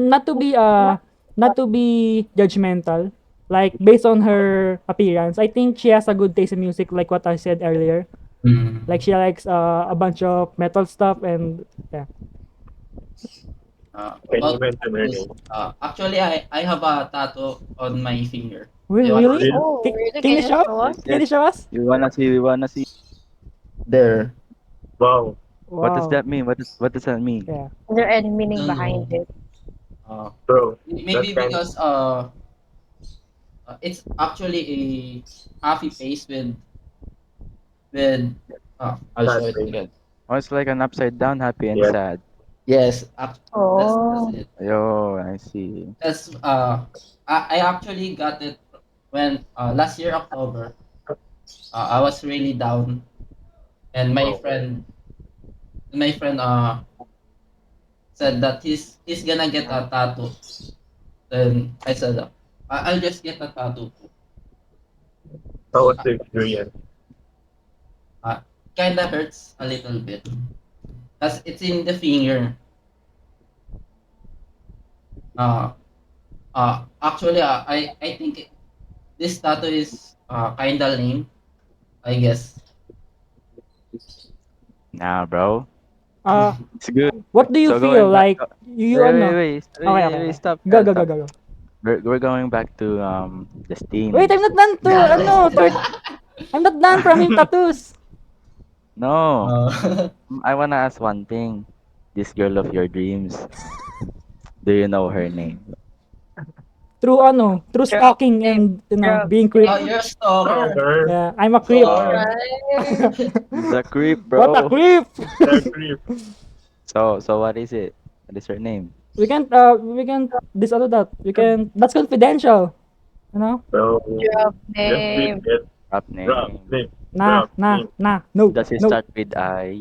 S2: not to be judgmental. Like based on her appearance, I think she has a good taste in music like what I said earlier. Like
S4: mm,
S2: she likes a bunch of metal stuff and yeah.
S1: Can you
S4: about
S1: mention her
S4: tattoos,
S1: name?
S4: actually I have a tattoo on my finger.
S2: Really?
S4: You want to
S2: Really?
S4: see?
S1: Really?
S5: oh, really?
S2: Can
S5: Can
S2: you
S5: you
S2: show us?
S5: show us?
S3: Yes,
S2: Can
S3: yes.
S2: you show us?
S3: We wanna see.
S4: There.
S1: Wow.
S3: What does
S2: Wow.
S3: that mean? What does that mean?
S2: Yeah.
S5: Is there any meaning
S4: Don't know.
S5: behind it?
S4: Uh,
S1: Bro, that's
S4: maybe
S1: kind
S4: because it's actually a happy face with I'll
S1: of
S4: show it
S1: sad.
S4: again.
S3: Oh, it's like an upside down, happy and
S1: Yes.
S3: sad.
S4: Yes, that's
S5: Oh.
S4: it.
S3: Yo, I see.
S4: That's I actually got it when last year October. I was really down, and
S1: Oh,
S4: my friend said that he's gonna get a tattoo. Then I said, I'll just get a tattoo.
S1: how was
S4: Uh,
S1: the experience?
S4: uh, Kinda hurts a little bit, cause it's in the finger. Uh, Actually, I think this tattoo is kinda lame, I guess.
S3: Nah, bro.
S2: Uh,
S3: It's good.
S2: what do you
S3: So
S2: feel
S3: going back
S2: like?
S3: to,
S2: You
S3: wait,
S2: ano? Okay, okay, okay.
S3: stop,
S2: Go, go, go,
S3: stop.
S2: go, go.
S3: We're going back to
S2: Wait,
S3: Justine.
S2: I'm not done to ano. I'm not done from him tattoos.
S3: No,
S4: Uh,
S3: I wanna ask one thing. This girl of your dreams, do you know her name?
S2: Through ano, through
S5: Drop
S2: stalking
S5: name.
S2: and
S5: Drop
S2: being creep.
S4: oh,
S5: name.
S4: you're a stalker.
S1: Stalker,
S2: Yeah, I'm a creep.
S4: So,
S5: Right.
S3: The creep,
S2: What a
S3: bro.
S2: creep!
S1: the creep.
S3: So what is it? What is her name?
S2: We can this other that. We can that's confidential. You know?
S1: So
S5: Drop
S1: just beat
S5: name.
S1: it.
S3: Rap
S1: Drop
S3: name.
S1: name.
S2: Nah,
S1: Drop
S2: nah,
S1: name.
S2: nah, no,
S3: Does it
S2: no.
S3: start with I?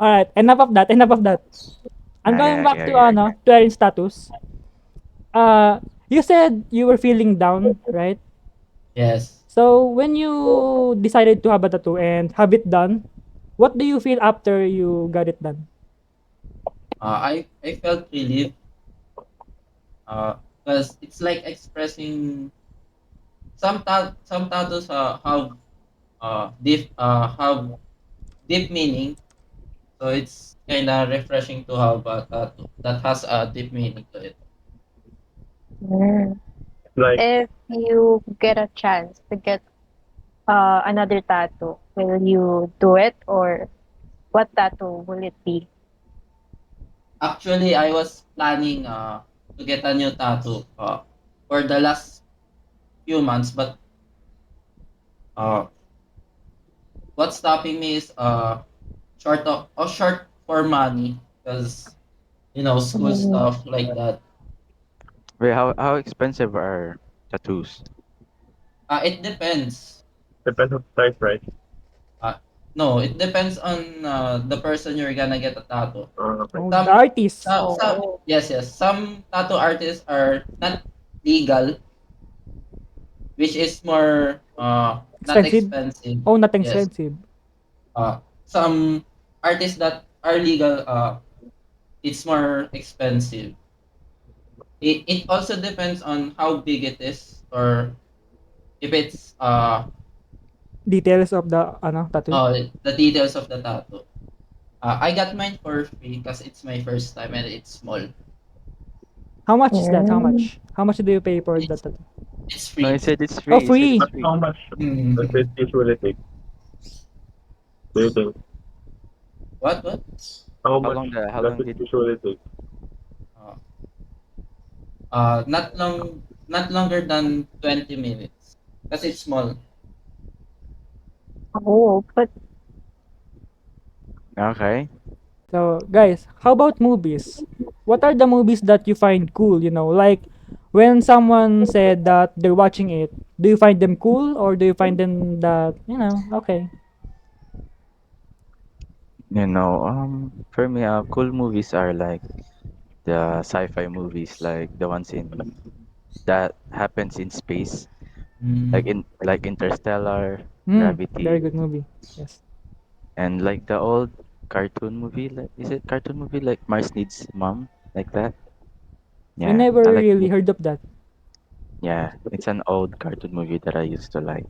S2: Alright, enough of that, enough of that. I'm going
S3: Okay, okay,
S2: back to
S3: okay, okay.
S2: to Erin's status. You said you were feeling down, right?
S4: yes.
S2: So when you decided to have a tattoo and have it done, what do you feel after you got it done?
S4: I felt relief because it's like expressing some tattoos have deep meaning. So it's kind of refreshing to have a tattoo that has a deep meaning to it.
S5: Mm.
S1: Like
S5: If you get a chance to get another tattoo, will you do it or what tattoo will it be?
S4: Actually, I was planning to get a new tattoo for the last few months, but uh what's stopping me is short for money because school
S5: Mm.
S4: stuff like that.
S3: Wait, how expensive are tattoos?
S4: It depends.
S1: depends on the type, right?
S4: Uh, no, it depends on the person you're gonna get a tattoo.
S1: Okay.
S2: Oh, the
S4: Some,
S2: artist.
S5: Oh.
S4: yes. Some tattoo artists are not legal, which is more not
S2: Expensive?
S4: expensive.
S2: Oh, not
S4: Yes.
S2: expensive.
S4: Some artists that are legal, it's more expensive. It also depends on how big it is or if it's
S2: Details of the tattoo.
S4: the details of the tattoo. I got mine for free because it's my first time and it's small.
S2: How much is that? How
S5: Mm.
S2: much? How much do you pay for that
S4: It's
S2: tattoo?
S4: it's
S3: No, you
S4: free.
S3: said it's
S2: Oh,
S3: free. You said it's
S2: free.
S1: But
S3: free.
S1: how much does
S4: Mm.
S1: it usually take? Do you think?
S4: What?
S1: How
S3: How
S1: much
S3: long the how
S1: does
S3: long
S1: it
S3: did
S1: usually take?
S4: Uh, not longer than 20 minutes because it's small.
S5: Oh, but
S3: Okay.
S2: So, guys, how about movies? What are the movies that you find cool, Like when someone said that they're watching it, do you find them cool or do you find them that, okay.
S3: For me, cool movies are like the sci-fi movies, like the ones in that happens in space,
S4: Mm.
S3: like Interstellar,
S2: Very
S3: Gravity,
S2: good movie. Yes.
S3: and like the old cartoon movie. Like, is it cartoon movie like Mars Needs Mom, like that?
S2: I
S3: Yeah,
S2: never
S3: I like.
S2: really heard of that.
S3: Yeah, it's an old cartoon movie that I used to like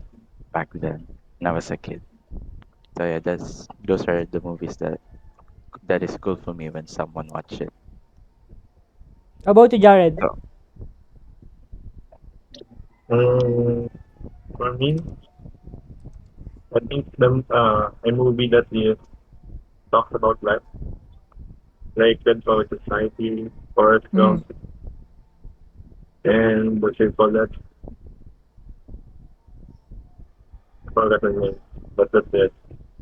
S3: back then when I was a kid. So yeah, that's those are the movies that is cool for me when someone watch it.
S2: How about you, Jared?
S3: So,
S1: Um, for me, I think a movie that is talks about life, like Dead Poet Society, Forrest
S2: Mm.
S1: Gump, and what you call that? I forgot the name, but that's it.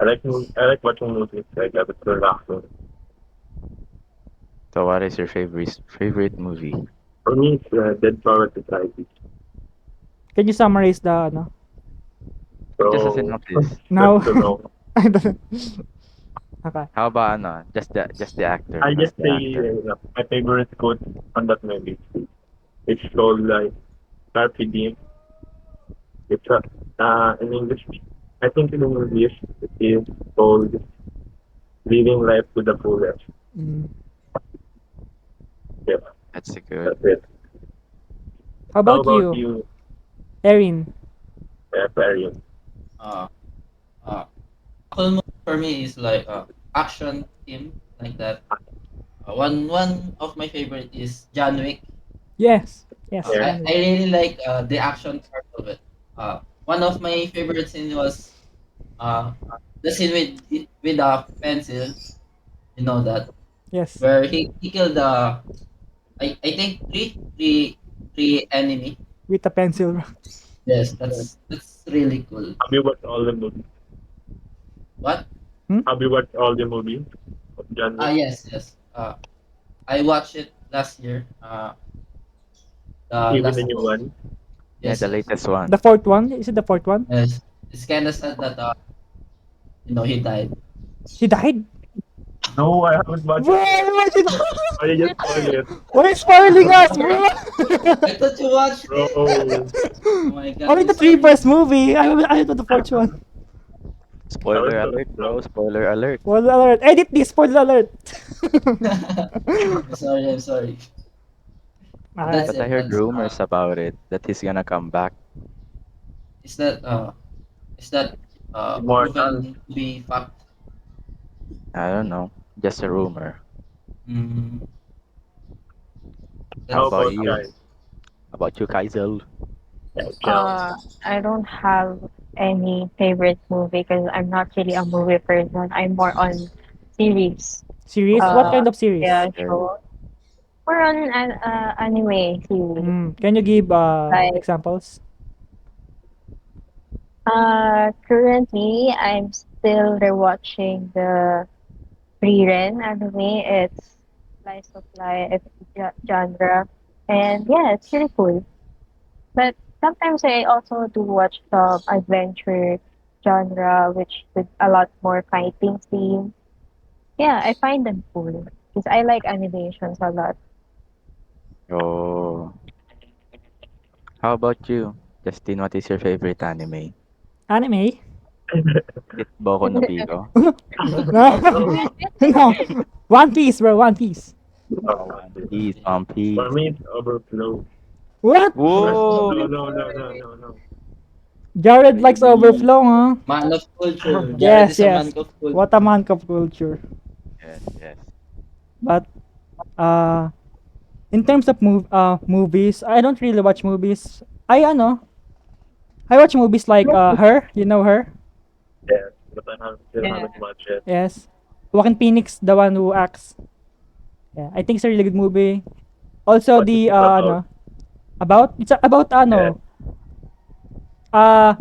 S1: I like watching movies. Like it's relaxing.
S3: So what is your favorite movie?
S1: For me, it's Dead Power Society.
S2: Can you summarize the ano?
S3: Just a
S1: So
S3: synopsis.
S2: Now,
S1: that's the long.
S2: I don't. Okay.
S3: How about ano? Just the actor,
S1: I
S3: not
S1: just
S3: the
S1: say
S3: actor.
S1: my favorite quote on that movie. It's called like Carpe Diem. It's in English. I think in English it is called Living Life to the Fullest.
S2: Mm.
S1: Yeah,
S3: That's a good.
S1: that's it.
S2: How
S1: How
S2: about
S1: about
S2: you,
S1: you,
S2: Erin?
S1: Arian?
S4: Uh, uh, cool movie for me is like action team like that. One of my favorite is John Wick.
S2: Yes. Yes.
S1: Yeah.
S4: I really like the action part of it. One of my favorite scenes was uh, the scene with a pencil. You know that
S2: Yes.
S4: where he killed I think three enemy.
S2: With a pencil.
S4: Yes, that's really cool.
S1: Have you watched all the movies?
S4: What?
S1: Have you watched all the movies of John Wick?
S4: Yes. I watched it last year. The
S1: Even the
S4: last
S1: new one?
S3: Yeah,
S4: yes
S3: the
S4: yes
S3: latest one.
S2: The fourth one? Is it the fourth one?
S4: yes. It's kind of sad that he died.
S2: He died?
S1: No, I haven't watched
S2: Bro,
S1: it.
S2: imagine.
S1: I just spoiled it.
S2: Why are you spoiling us, bro?
S4: I thought you watched
S1: Bro,
S4: it. Oh my god.
S2: Only
S4: I'm
S2: the three
S4: sorry.
S2: first movie. I know the fourth one.
S3: Spoiler
S1: I was
S3: alert,
S1: so-
S3: bro. Spoiler alert.
S2: Spoiler alert. Edit this, spoiler alert.
S4: I'm sorry.
S2: Alright.
S4: That's
S3: But I
S4: it.
S3: heard
S4: That's
S3: rumors about it that he's gonna come back.
S4: is that
S1: Immortal.
S4: proven to be fact?
S3: I don't know. Just a rumor.
S4: Mm,
S3: How
S1: How
S4: that's
S3: about
S1: about
S3: you?
S1: guys?
S3: How about you, Kaizel?
S1: Chelsea.
S5: I don't have any favorite movie because I'm not really a movie person. I'm more on series.
S2: Series? What
S5: Uh,
S2: kind of series?
S5: yeah, show. More on an anime series.
S2: Can you give
S5: Like,
S2: examples?
S5: currently, I'm still rewatching the Frieren anime. It's slice of life genre, and yeah, it's really cool. But sometimes I also do watch some adventure genre, which with a lot more fighting scenes. Yeah, I find them cool because I like animations a lot.
S3: Oh. How about you, Justin? What is your favorite anime?
S2: Anime?
S3: It Boku no Pico?
S2: No. No. One Piece, bro. One Piece.
S3: Oh, One Piece, One
S1: For
S3: Piece.
S1: me, it's Overflow.
S2: What?
S3: Whoa!
S1: No.
S2: Jared likes
S3: Really?
S2: overflow, huh?
S4: man of culture. Jared
S2: Yes,
S4: is a man
S2: yes.
S4: of culture.
S2: What a man of culture.
S3: Yes, yes.
S2: But uh in terms of movies, I don't really watch movies. I watch movies like Her, you know Her?
S1: Yes, but still
S5: Yeah.
S1: haven't watched it.
S2: Yes. Joaquin Phoenix, the one who acts. Yeah, I think it's a really good movie. Also
S1: What is
S2: the
S1: it about?
S2: about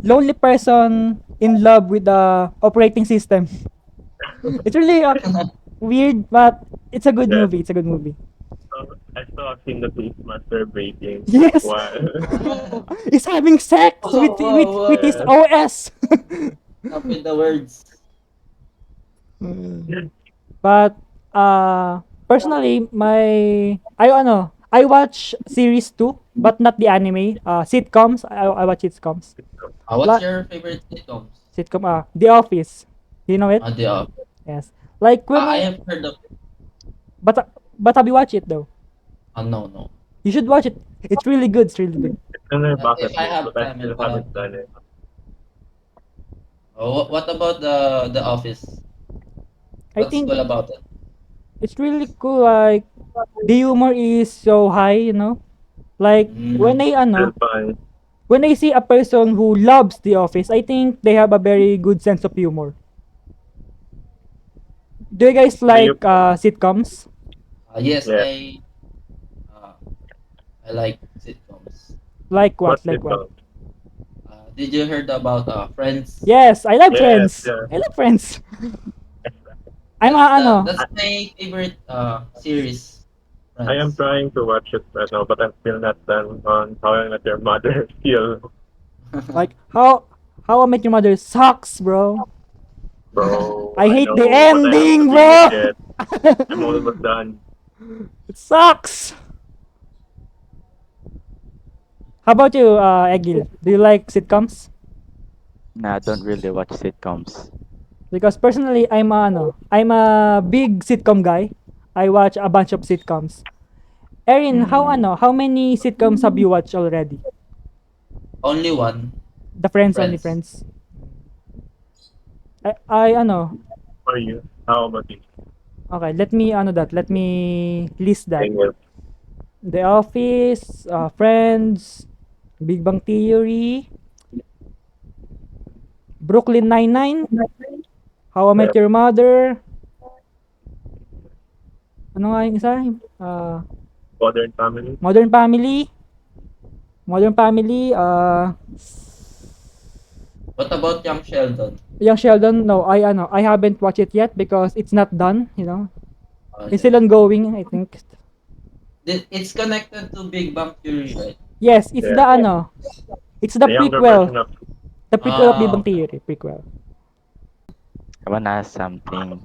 S2: lonely person in love with the operating system. It's really weird, but it's a good
S1: Yeah.
S2: movie. It's a good movie.
S1: I saw a scene that is masturbating
S2: Yes.
S1: while
S2: He's having sex
S4: Whoa, whoa,
S2: with his
S1: whoa.
S2: OS.
S4: Stop with the words.
S2: But personally, I watch series too, but not the anime. Sitcoms. I watch sitcoms.
S4: What's
S2: Like
S4: your favorite sitcoms?
S2: sitcom. The Office. Do you know it?
S4: The
S2: Yes. Like when
S4: I
S2: I
S4: have heard of.
S2: but have you watched it though?
S4: No.
S2: You should watch it. It's really good. It's really good.
S1: it's in their bucket
S4: If I
S1: list,
S4: have
S1: but I
S4: time,
S1: still
S4: if I
S1: haven't
S4: have
S1: done
S4: time.
S1: it.
S4: What about the Office?
S2: I
S4: What's
S2: think
S4: cool about it?
S2: it's really cool. Like the humor is so high. Like
S4: Mm.
S1: Still fine.
S2: when I see a person who loves The Office, I think they have a very good sense of humor. Do you guys
S1: Do you?
S2: like sitcoms?
S4: Yes,
S1: Yeah.
S4: I like sitcoms.
S2: Like what?
S1: What's
S2: Like
S1: it
S2: what?
S1: called?
S4: did you heard about Friends?
S2: Yes, I love
S1: Yes,
S2: Friends.
S1: yeah.
S2: I love Friends. I'm a, ano,
S4: That's my favorite series.
S1: I am
S4: Friends.
S1: trying to watch it right now, but I'm still not done on How I Met Your Mother. Still,
S2: like, how I Met Your Mother sucks, bro.
S1: bro.
S2: I hate
S1: know,
S2: the
S1: but I haven't
S2: ending,
S1: seen it
S2: bro.
S1: yet. I'm almost done.
S2: It sucks. How about you, Egil? Do you like sitcoms?
S3: Nah, I don't really watch sitcoms.
S2: Because personally, I'm a big sitcom guy. I watch a bunch of sitcoms. Erin, how many sitcoms have you watched already?
S4: Only one.
S2: The Friends, Only
S4: Friends.
S2: Friends. I.
S1: For you, how about you?
S2: Okay, let me list that.
S1: Daniel?
S2: The Office, Friends, Big Bang Theory, Brooklyn Nine-Nine, How I
S1: Yeah.
S2: Met Your Mother, ano nga yung isa?
S1: Modern Family.
S2: Modern Family,
S4: What about Young Sheldon?
S2: Young Sheldon, no, I haven't watched it yet because it's not done, you know. It's
S4: Yeah.
S2: still ongoing, I think.
S4: It's connected to Big Bang Theory, right?
S2: Yes, it's
S1: Yeah.
S2: it's the
S1: The younger
S2: prequel.
S1: version of
S2: The prequel of Big Bang
S4: Okay.
S2: Theory, prequel.
S3: I wanna ask something.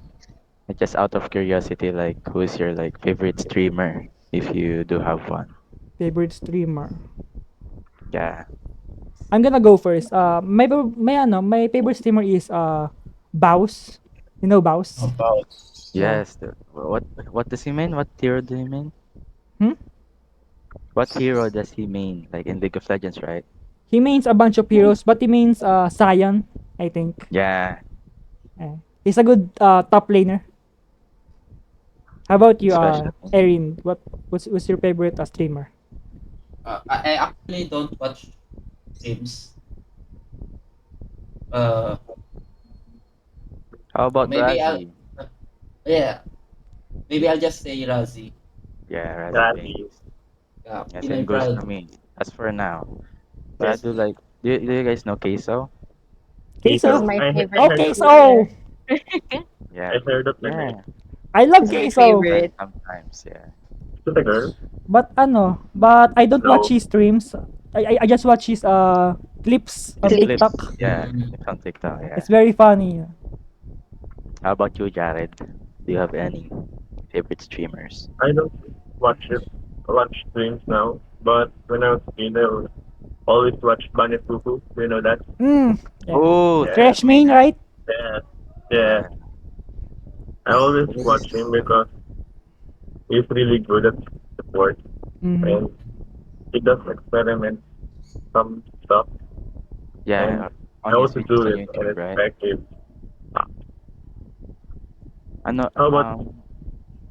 S3: Just out of curiosity, like who's your like favorite streamer, if you do have one?
S2: Favorite streamer.
S3: Yeah.
S2: I'm gonna go first. My favorite streamer is Baus. You know Baus?
S4: About
S2: Yeah.
S3: Yes. What does he mean? What hero do you mean?
S2: Hmm?
S3: What hero does he mean? Like in League of Legends, right?
S2: He means a bunch of heroes, but he means Sion, I think.
S3: Yeah.
S2: He's a good top laner. How about you,
S3: Especially.
S2: Erin? What's your favorite streamer?
S4: I actually don't watch games. Uh,
S3: How about
S4: maybe I'll
S3: Razi?
S4: yeah. Maybe I'll just say Razi.
S3: Yeah, Razi
S1: Daddy.
S3: Banks.
S4: Yeah,
S3: Yeah,
S4: Pinoy
S3: same goes
S4: Pride.
S3: to me. As for now. But I
S1: Yes.
S3: do like do you guys know Queso?
S2: Queso?
S5: My
S1: I
S5: favorite.
S2: Oh,
S1: heard of
S2: Queso!
S3: Yeah.
S1: I heard of the name.
S3: Yeah.
S2: I love
S5: It's my
S2: Queso!
S5: favorite.
S3: Sometimes, yeah.
S1: Is it a girl?
S2: But I don't watch
S1: No.
S2: his streams. I just watch his clips on
S3: His
S5: Clips.
S3: clips,
S2: TikTok.
S3: yeah,
S4: Mm.
S3: clips on TikTok, yeah.
S2: It's very funny.
S3: How about you, Jared? Do you have any favorite streamers?
S1: I don't watch it. Watch streams now, but when I was a kid, I would always watch Bunny Fufu. Do you know that?
S2: Yeah.
S3: Oh,
S1: Yeah.
S2: Trash
S3: Trash Main,
S2: main,
S3: right?
S2: right?
S1: Yeah. Yeah.
S3: Yeah.
S1: I always watch him because he's really good at sport
S2: Mhm.
S1: and he does experiment some stuff
S3: Yeah,
S1: and
S3: on
S1: how
S3: his
S1: to
S3: videos
S1: do
S3: on
S1: it and
S3: YouTube,
S1: it's
S3: right?
S1: effective.
S3: Ano,
S1: How about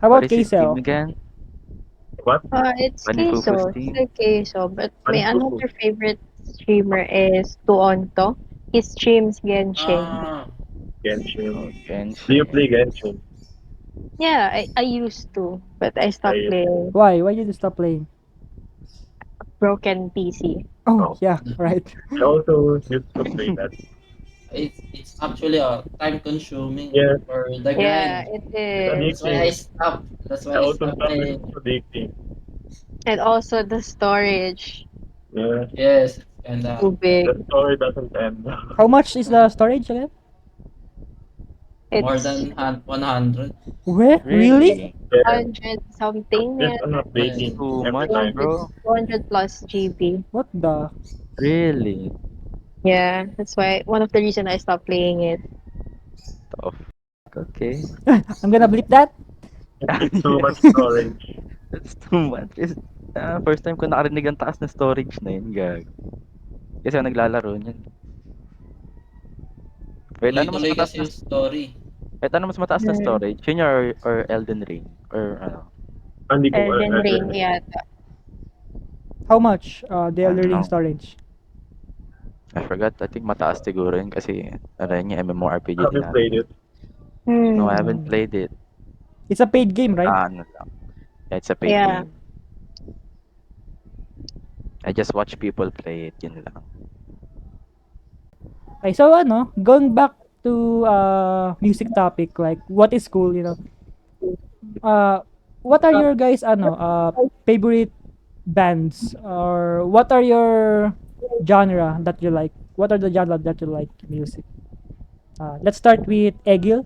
S2: How
S3: what
S2: about
S3: is his team
S2: Queso?
S3: again?
S1: what?
S5: It's
S3: Bunny Fufu's
S5: Queso.
S3: team?
S5: Still Queso. But my
S1: Bunny Fufu?
S5: another favorite streamer is Tuonto. He streams Genshin.
S4: Ah,
S1: Genshin.
S3: Oh,
S1: Do you play
S3: Genshin.
S1: Genshin?
S5: Yeah, I used to, but I stopped
S1: I
S5: playing.
S2: Why? Why did you stop playing?
S5: Broken PC.
S2: Oh,
S1: oh.
S2: yeah, right.
S1: I also used to play that.
S4: it's actually time consuming
S1: Yeah,
S4: for the
S5: Yeah,
S4: grind.
S5: it
S1: it's
S5: is.
S4: That's why I
S1: addicting.
S4: stopped. That's
S1: I
S4: why I
S1: also
S4: stopped
S1: thought it
S4: playing.
S1: was addicting.
S5: And also the storage.
S1: Yeah,
S4: Yes, it's kinda
S5: Too big.
S1: the story doesn't end.
S2: How much is the storage again?
S4: more
S5: It's
S4: than 100.
S2: Where? Really?
S3: Really?
S1: Yeah,
S5: 100 something.
S1: there's
S5: Yeah,
S1: an
S4: Yes.
S1: updating
S3: Too
S1: every
S3: much,
S1: time.
S5: 200,
S3: bro.
S5: 200 plus GB.
S2: What the?
S3: Really?
S5: Yeah, that's why one of the reason I stopped playing it.
S3: Tough. Okay.
S2: I'm gonna bleep that.
S1: Too much
S3: Yes.
S1: storage.
S3: That's too much. First time ko nakarinig ang taas na storage na yun, gag. Kasi ako naglalaro niyan. Wait, ano mas
S4: Tuloy-tuloy
S3: mataas
S4: kasi
S3: na
S4: yung story.
S3: wait, ano mas mataas na
S5: Mm.
S3: storage? Yun or Elden Ring? Or ano?
S1: Hindi ko
S5: Elden
S1: alam.
S5: Ring yata.
S2: How much? The
S3: I
S2: Elder
S3: don't
S2: Ring
S3: know.
S2: storage.
S3: I forgot. I think mataas siguro yun kasi ano yun yung MMORPG
S1: Have you
S3: nila.
S1: played it?
S3: No, I haven't
S2: Hmm.
S3: played it.
S2: It's a paid game, right?
S3: Ano lang. Yeah, it's a paid
S5: Yeah.
S3: game. I just watch people play it, yun lang.
S2: Okay, so ano, going back to music topic, like what is cool, you know. Uh what are your guys favorite bands, or what are your genre that you like? What are the genre that you like music? Let's start with Egil.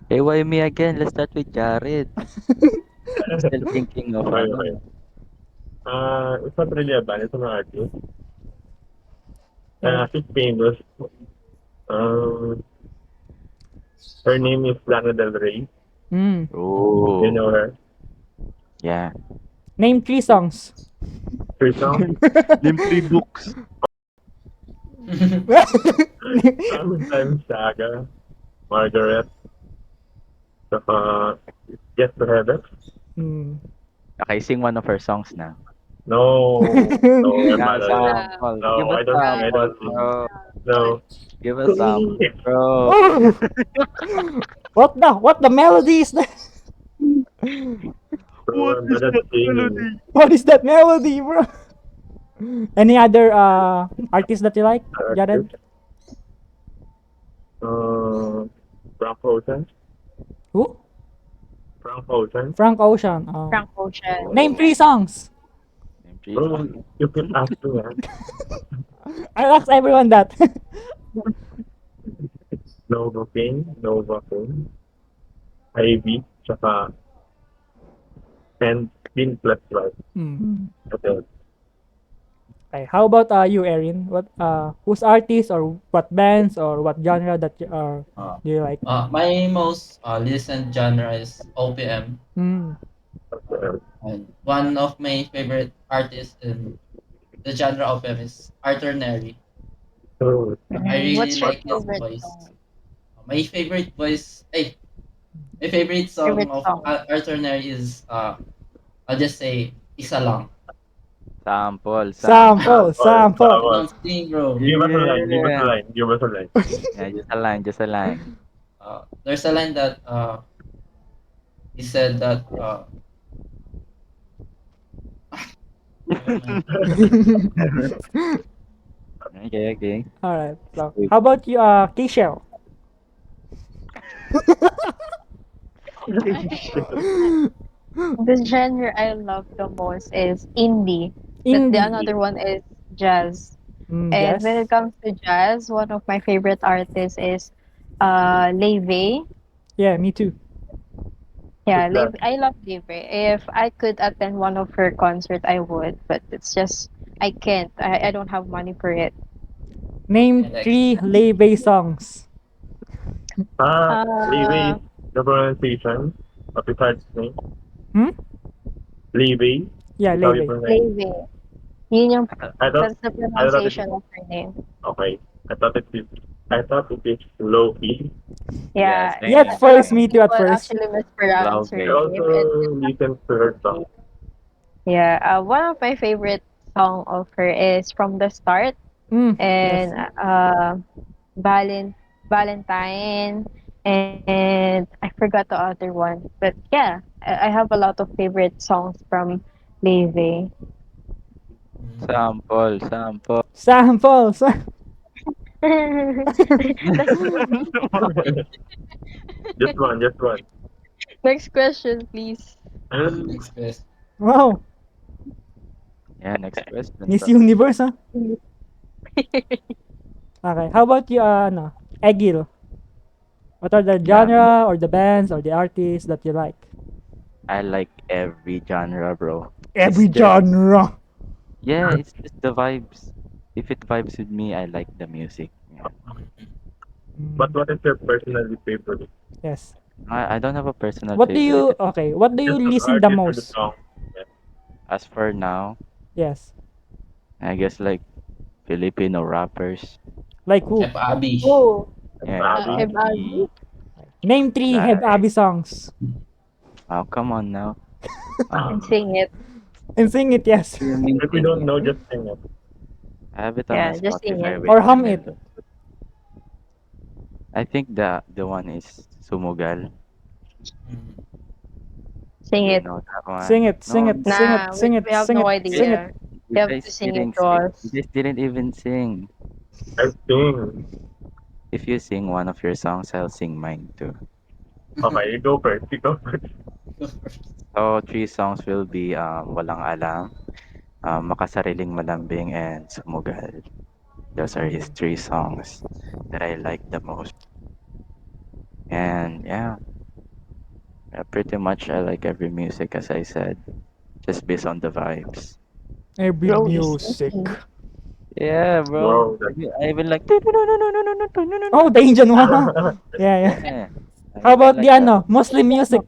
S3: Hey, why me again? Let's start with Jared. I'm still thinking of
S1: Okay, okay. It's not really a band, it's an artist.
S2: Yeah.
S1: She's famous. Um, her name is Lana Del Rey.
S2: Mm.
S1: You know
S3: Oh,
S1: her.
S3: yeah.
S2: Name 3 songs.
S1: Her song,
S3: Name 3 books.
S1: Summertime Saga, Margaret, saka Yes to Heaven.
S2: Mm.
S3: Okay, sing one of her songs now.
S1: No, no, I'm
S3: Yeah,
S1: not a,
S3: sample. Give
S1: no,
S3: us
S1: I
S3: sample,
S1: don't sing.
S3: bro.
S1: No.
S3: Give us sample, bro.
S2: Oh! What the melody is that?
S1: Bro, I'm not a sing.
S2: What is that melody, bro? Any other artist that you like, Jared?
S1: Artist. Frank Ocean.
S2: Who?
S1: Frank Ocean.
S2: Frank Ocean.
S5: Frank Ocean.
S2: Name
S3: Oh,
S2: 3 songs.
S3: name three
S1: Bro,
S3: songs.
S1: you can ask me, ah.
S2: I'll ask everyone that.
S1: Nova King, Nova King, Ivy, saka, and Pin Plus Plus.
S2: Hmm.
S1: Okay.
S2: Okay, how about you, Erin? What whose artist or what bands or what genre that
S4: Uh,
S2: do you like?
S4: my most listened genre is OPM.
S2: Hmm.
S1: Okay.
S4: And one of my favorite artists in the genre OPM is Arthur Neri.
S1: So,
S4: I really
S5: What's your
S1: what
S4: like his
S1: song?
S5: favorite
S4: voice.
S5: song?
S4: My favorite voice, my favorite song
S5: Favorite
S4: of
S5: song?
S4: Arthur Neri is I'll just say Isa Lang.
S3: Sample, sample.
S2: Sample,
S1: Sample,
S2: sample.
S4: I
S1: sample.
S4: don't sing, bro.
S1: Give us a line, give us a
S3: Yeah.
S1: line, give us a line.
S3: Yeah, just a line, just a line.
S4: There's a line that he said that never mind.
S3: Okay, okay.
S2: All right. So,
S3: Wait.
S2: how about you, Kishel?
S5: The genre I love the most is indie, but the
S2: Indie.
S5: another one is jazz. And when
S2: Yes.
S5: it comes to jazz, one of my favorite artists is Leve.
S2: Yeah, me too.
S5: Yeah,
S1: Who's that?
S5: Leve. I love Leve. If I could attend one of her concert, I would, but it's just I can't. I don't have money for it.
S2: Name
S4: And like,
S2: 3 Leve songs.
S1: Leeway,
S5: Uh,
S1: the pronunciation of his artist name.
S2: Hmm?
S1: Leeway,
S2: Yeah,
S1: is how you
S2: Leve.
S1: pronounce it.
S5: Leve. Yun yung,
S1: I thought,
S5: that's the
S1: I thought it is,
S5: pronunciation of her name.
S1: okay. I thought it is low key.
S3: Yeah,
S5: Yeah,
S2: Yeah, at
S3: same,
S5: a lot
S2: first,
S5: of
S3: same.
S2: me too at
S5: people
S2: first.
S5: actually mispronounce her
S1: I
S3: Low-key.
S5: name, and
S1: also
S5: it's
S1: listen to her song.
S5: actually yeah. One of my favorite song of her is "From the Start"
S2: Mm,
S5: and
S2: yes.
S5: Valentine, and I forgot the other one. But yeah, I have a lot of favorite songs from Leve.
S4: mm,
S3: Sample, sample.
S2: Samples.
S5: That's
S1: Just one, just one.
S5: next question, please.
S1: And
S4: next question.
S2: Wow.
S3: Yeah, next question,
S2: Miss
S3: bro.
S2: Universe, huh? Okay. How about you, Egil? What are the
S3: Yeah,
S2: genre or the bands or the artists that you like?
S3: I like every genre, bro. It's
S2: Every
S3: just,
S2: genre.
S3: yeah, it's just the vibes. If it vibes with me, I like the music. Yeah.
S4: Mm,
S1: but
S2: Mm,
S1: what is your personally favorite?
S2: yes.
S3: I don't have a personal
S2: What do
S3: favorite.
S2: you okay? What do you
S1: Just the
S2: listen the
S1: artist or the
S2: most?
S1: song? Yeah.
S3: As for now,
S2: Yes.
S3: I guess like Filipino rappers.
S2: Like who?
S4: F. Abby.
S5: Oh,
S1: And
S3: Yeah,
S1: Abby.
S5: Abby.
S3: Abby.
S2: Name 3 Heb
S3: Like,
S2: Abi songs
S3: oh, come on now.
S5: And
S3: Um,
S5: sing it.
S2: and sing it. Yes.
S1: If you don't know, just sing it.
S3: I have it on my
S5: Yeah, just sing
S3: Spotify.
S5: it.
S3: Wait
S2: Or
S3: a
S2: hum it.
S3: minute. I think the one is Sumugal.
S4: Mm,
S5: Sing
S3: Do you
S5: it.
S3: know that one?
S2: Sing it. Sing
S3: No,
S2: it. Sing it.
S5: Nah,
S2: Sing it.
S5: we have
S2: Sing
S5: no
S2: it.
S3: you guys,
S2: Sing it.
S5: idea.
S3: you
S5: You have to
S3: guys
S5: sing it
S3: didn't
S5: to
S3: sing. You
S5: us.
S3: guys didn't even sing.
S1: I sing.
S3: If you sing one of your songs, I'll sing mine too.
S1: Okay, you go first. You go first.
S3: So, three songs will be Walang Alam, Makasariling Malambing, and Sumugal. Those are his three songs that I like the most. And yeah, pretty much I like every music, as I said, just based on the vibes.
S2: Every
S5: Bro is
S2: music.
S5: singing.
S3: Yeah, bro.
S1: Wow, that's
S3: I even like. No,
S2: Oh, the Indian one. Yeah, yeah.
S3: Yeah. I
S2: How
S3: even
S2: about the
S3: like that.
S2: Muslim music?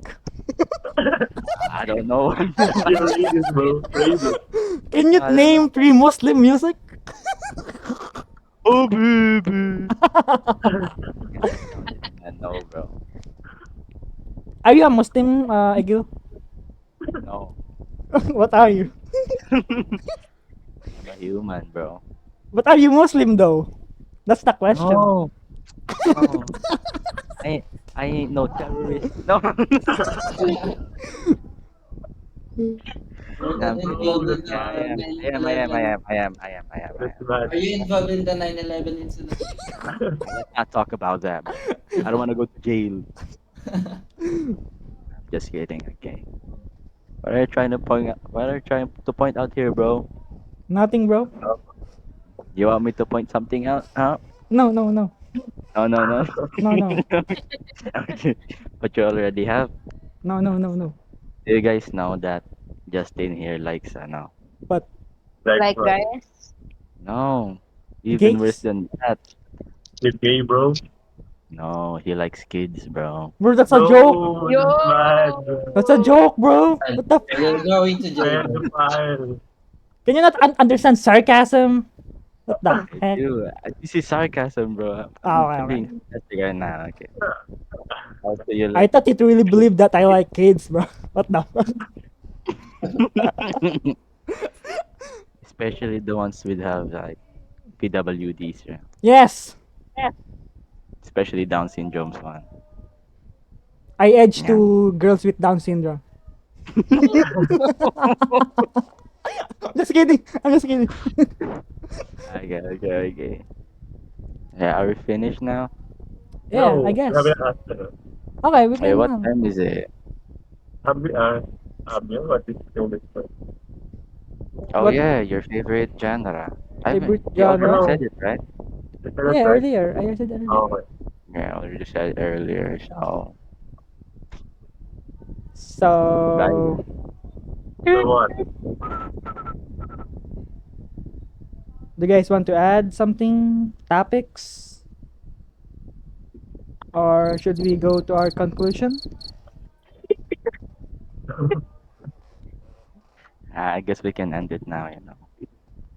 S3: I don't know.
S1: you read it, bro. Read it.
S2: Can you
S3: I don't know.
S2: name 3 Muslim music?
S3: Oh, baby. I don't even know, bro.
S2: Are you a Muslim, Egil?
S3: No,
S2: What are you?
S3: I'm a human, bro.
S2: But are you Muslim though? That's the question.
S3: No, no. I I ain't no terrorist. No.
S4: You're
S3: Nah,
S4: not
S3: bro.
S4: involved in
S3: Yeah, I am. I am. I am. I
S4: 9/11.
S3: am. I am. I am. I am. I
S1: That's
S3: am.
S1: bad.
S4: Are you involved in the 9/11 incident?
S3: Let's not talk about that, bro. I don't want to go to jail. Just kidding. Okay. What are you trying to point out? What are you trying to point out here, bro?
S2: Nothing, bro.
S3: You want me to point something out? Huh?
S2: No, no, no.
S3: No, no, no.
S2: No, no.
S3: Okay. But you already have.
S2: No, no, no, no.
S3: Do you guys know that Justin here likes ano?
S2: But
S5: Like
S1: What?
S5: guys.
S3: No, even worse
S2: gays?
S3: than that.
S1: You gay, bro?
S3: No, he likes kids, bro.
S2: Bro, that's a joke.
S1: No,
S5: Yo.
S1: that's bad.
S2: That's a joke, bro. What the
S4: You're going to jail. bro.
S1: Pedophile.
S2: Can you not understand sarcasm? What the heck?
S3: Ew, this is sarcasm, bro.
S2: Oh,
S3: I'm
S2: okay,
S3: being sarcastic right now. Okay. How do you
S2: I
S3: like?
S2: thought you really believed that I like kids, bro. What the fuck?
S3: Especially the ones with have like PWDs, yeah.
S2: Yes.
S3: Especially Down syndrome's one.
S2: I edge
S3: Yeah.
S2: to girls with Down syndrome. Just kidding. I'm just kidding.
S3: Okay, okay, okay. Yeah, are we finished now?
S2: Yeah,
S1: No,
S2: I guess.
S1: Sabi na ask na.
S2: Okay, we
S3: Hey,
S2: can.
S3: what time is it?
S1: Sabi asked, what is your favorite?
S3: Oh
S2: What-
S3: yeah, your favorite genre.
S2: Favorite
S3: You already
S2: genre?
S3: said it, right?
S2: Yeah, earlier. I said earlier.
S1: Okay.
S3: Yeah, I already said it earlier. So,
S2: So,
S1: So what?
S2: do you guys want to add something? Topics? Or should we go to our conclusion?
S3: I guess we can end it now.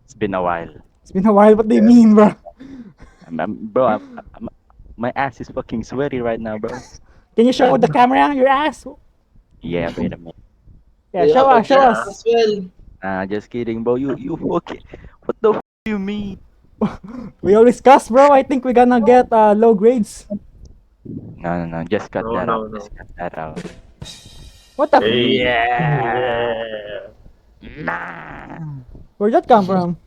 S3: It's been a while.
S2: It's been a while. What do you mean, bro?
S3: Bro, my ass is fucking sweaty right now, bro.
S2: Can you show the camera your ass?
S3: Yeah, wait a minute.
S2: Yeah, show us, show
S4: Yeah,
S2: us.
S4: as well.
S3: Just kidding, bro. You fucking. What the f do you mean?
S2: We always cuss, bro. I think we're gonna get low grades.
S3: No, no, no. Just cut
S1: No,
S3: that
S1: no,
S3: out.
S1: no.
S3: Just cut that out.
S2: What the?
S1: Hey.
S3: Yeah.
S2: Where'd that come from?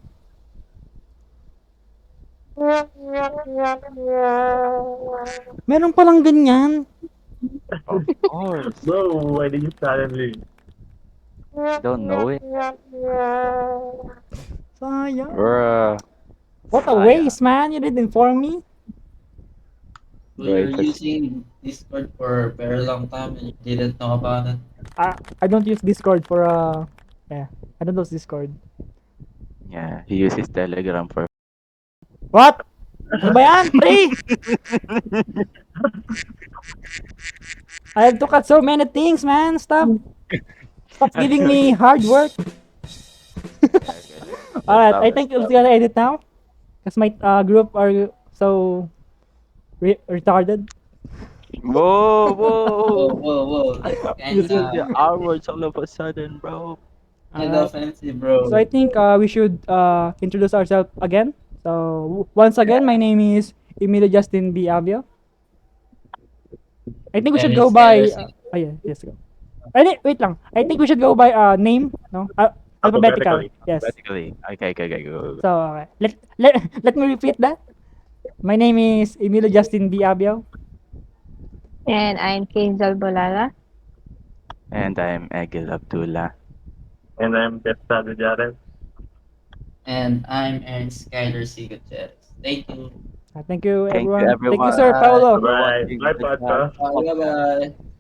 S2: Meron palang ganyan.
S3: Of course.
S1: Bro, why did you suddenly?
S3: Don't know it.
S2: Sayang.
S3: Bruh.
S2: What a waste, man. You didn't inform me.
S4: We were
S3: Right, that's-
S4: using Discord for a very long time and you didn't know about it.
S2: I don't use Discord for yeah. I don't use Discord.
S3: Yeah, he uses Telegram for.
S2: What? Ano ba yan? Pre! I have to cut so many things, man. Stop. Stop giving me hard work. Alright, I think it's gonna edit now. Because my group are so retarded.
S3: Whoa,
S4: Whoa,
S3: whoa.
S4: whoa, whoa. That's
S3: You said the
S4: kinda,
S3: R words all of a sudden, bro.
S4: kinda offensive, bro.
S2: So I think we should introduce ourselves again. So once again, my name is Emilio Justin B. Avio. I think we should
S4: And
S2: go
S4: it's
S2: by.
S4: Anderson.
S2: Oh yeah, yes go. Wait lang. I think we should go by name. No, Alphabetical. Yes.
S3: Basically. Okay, go.
S2: So, okay. Let me repeat that. My name is Emilio Justin B. Abiao.
S5: And I'm Hazel Bolala.
S3: And I'm Egil Abdullah.
S1: And I'm Testado Jaren.
S4: And I'm Ernst Skyler C. Gutierrez. Thank you.
S2: Thank you,
S3: Thank you,
S2: everyone. Thank you,
S3: everyone.
S2: Sir
S4: Bye.
S2: Paulo.
S1: Bye.
S3: Watching
S1: Bye,
S3: this
S1: podcast.
S4: Bye. Bye.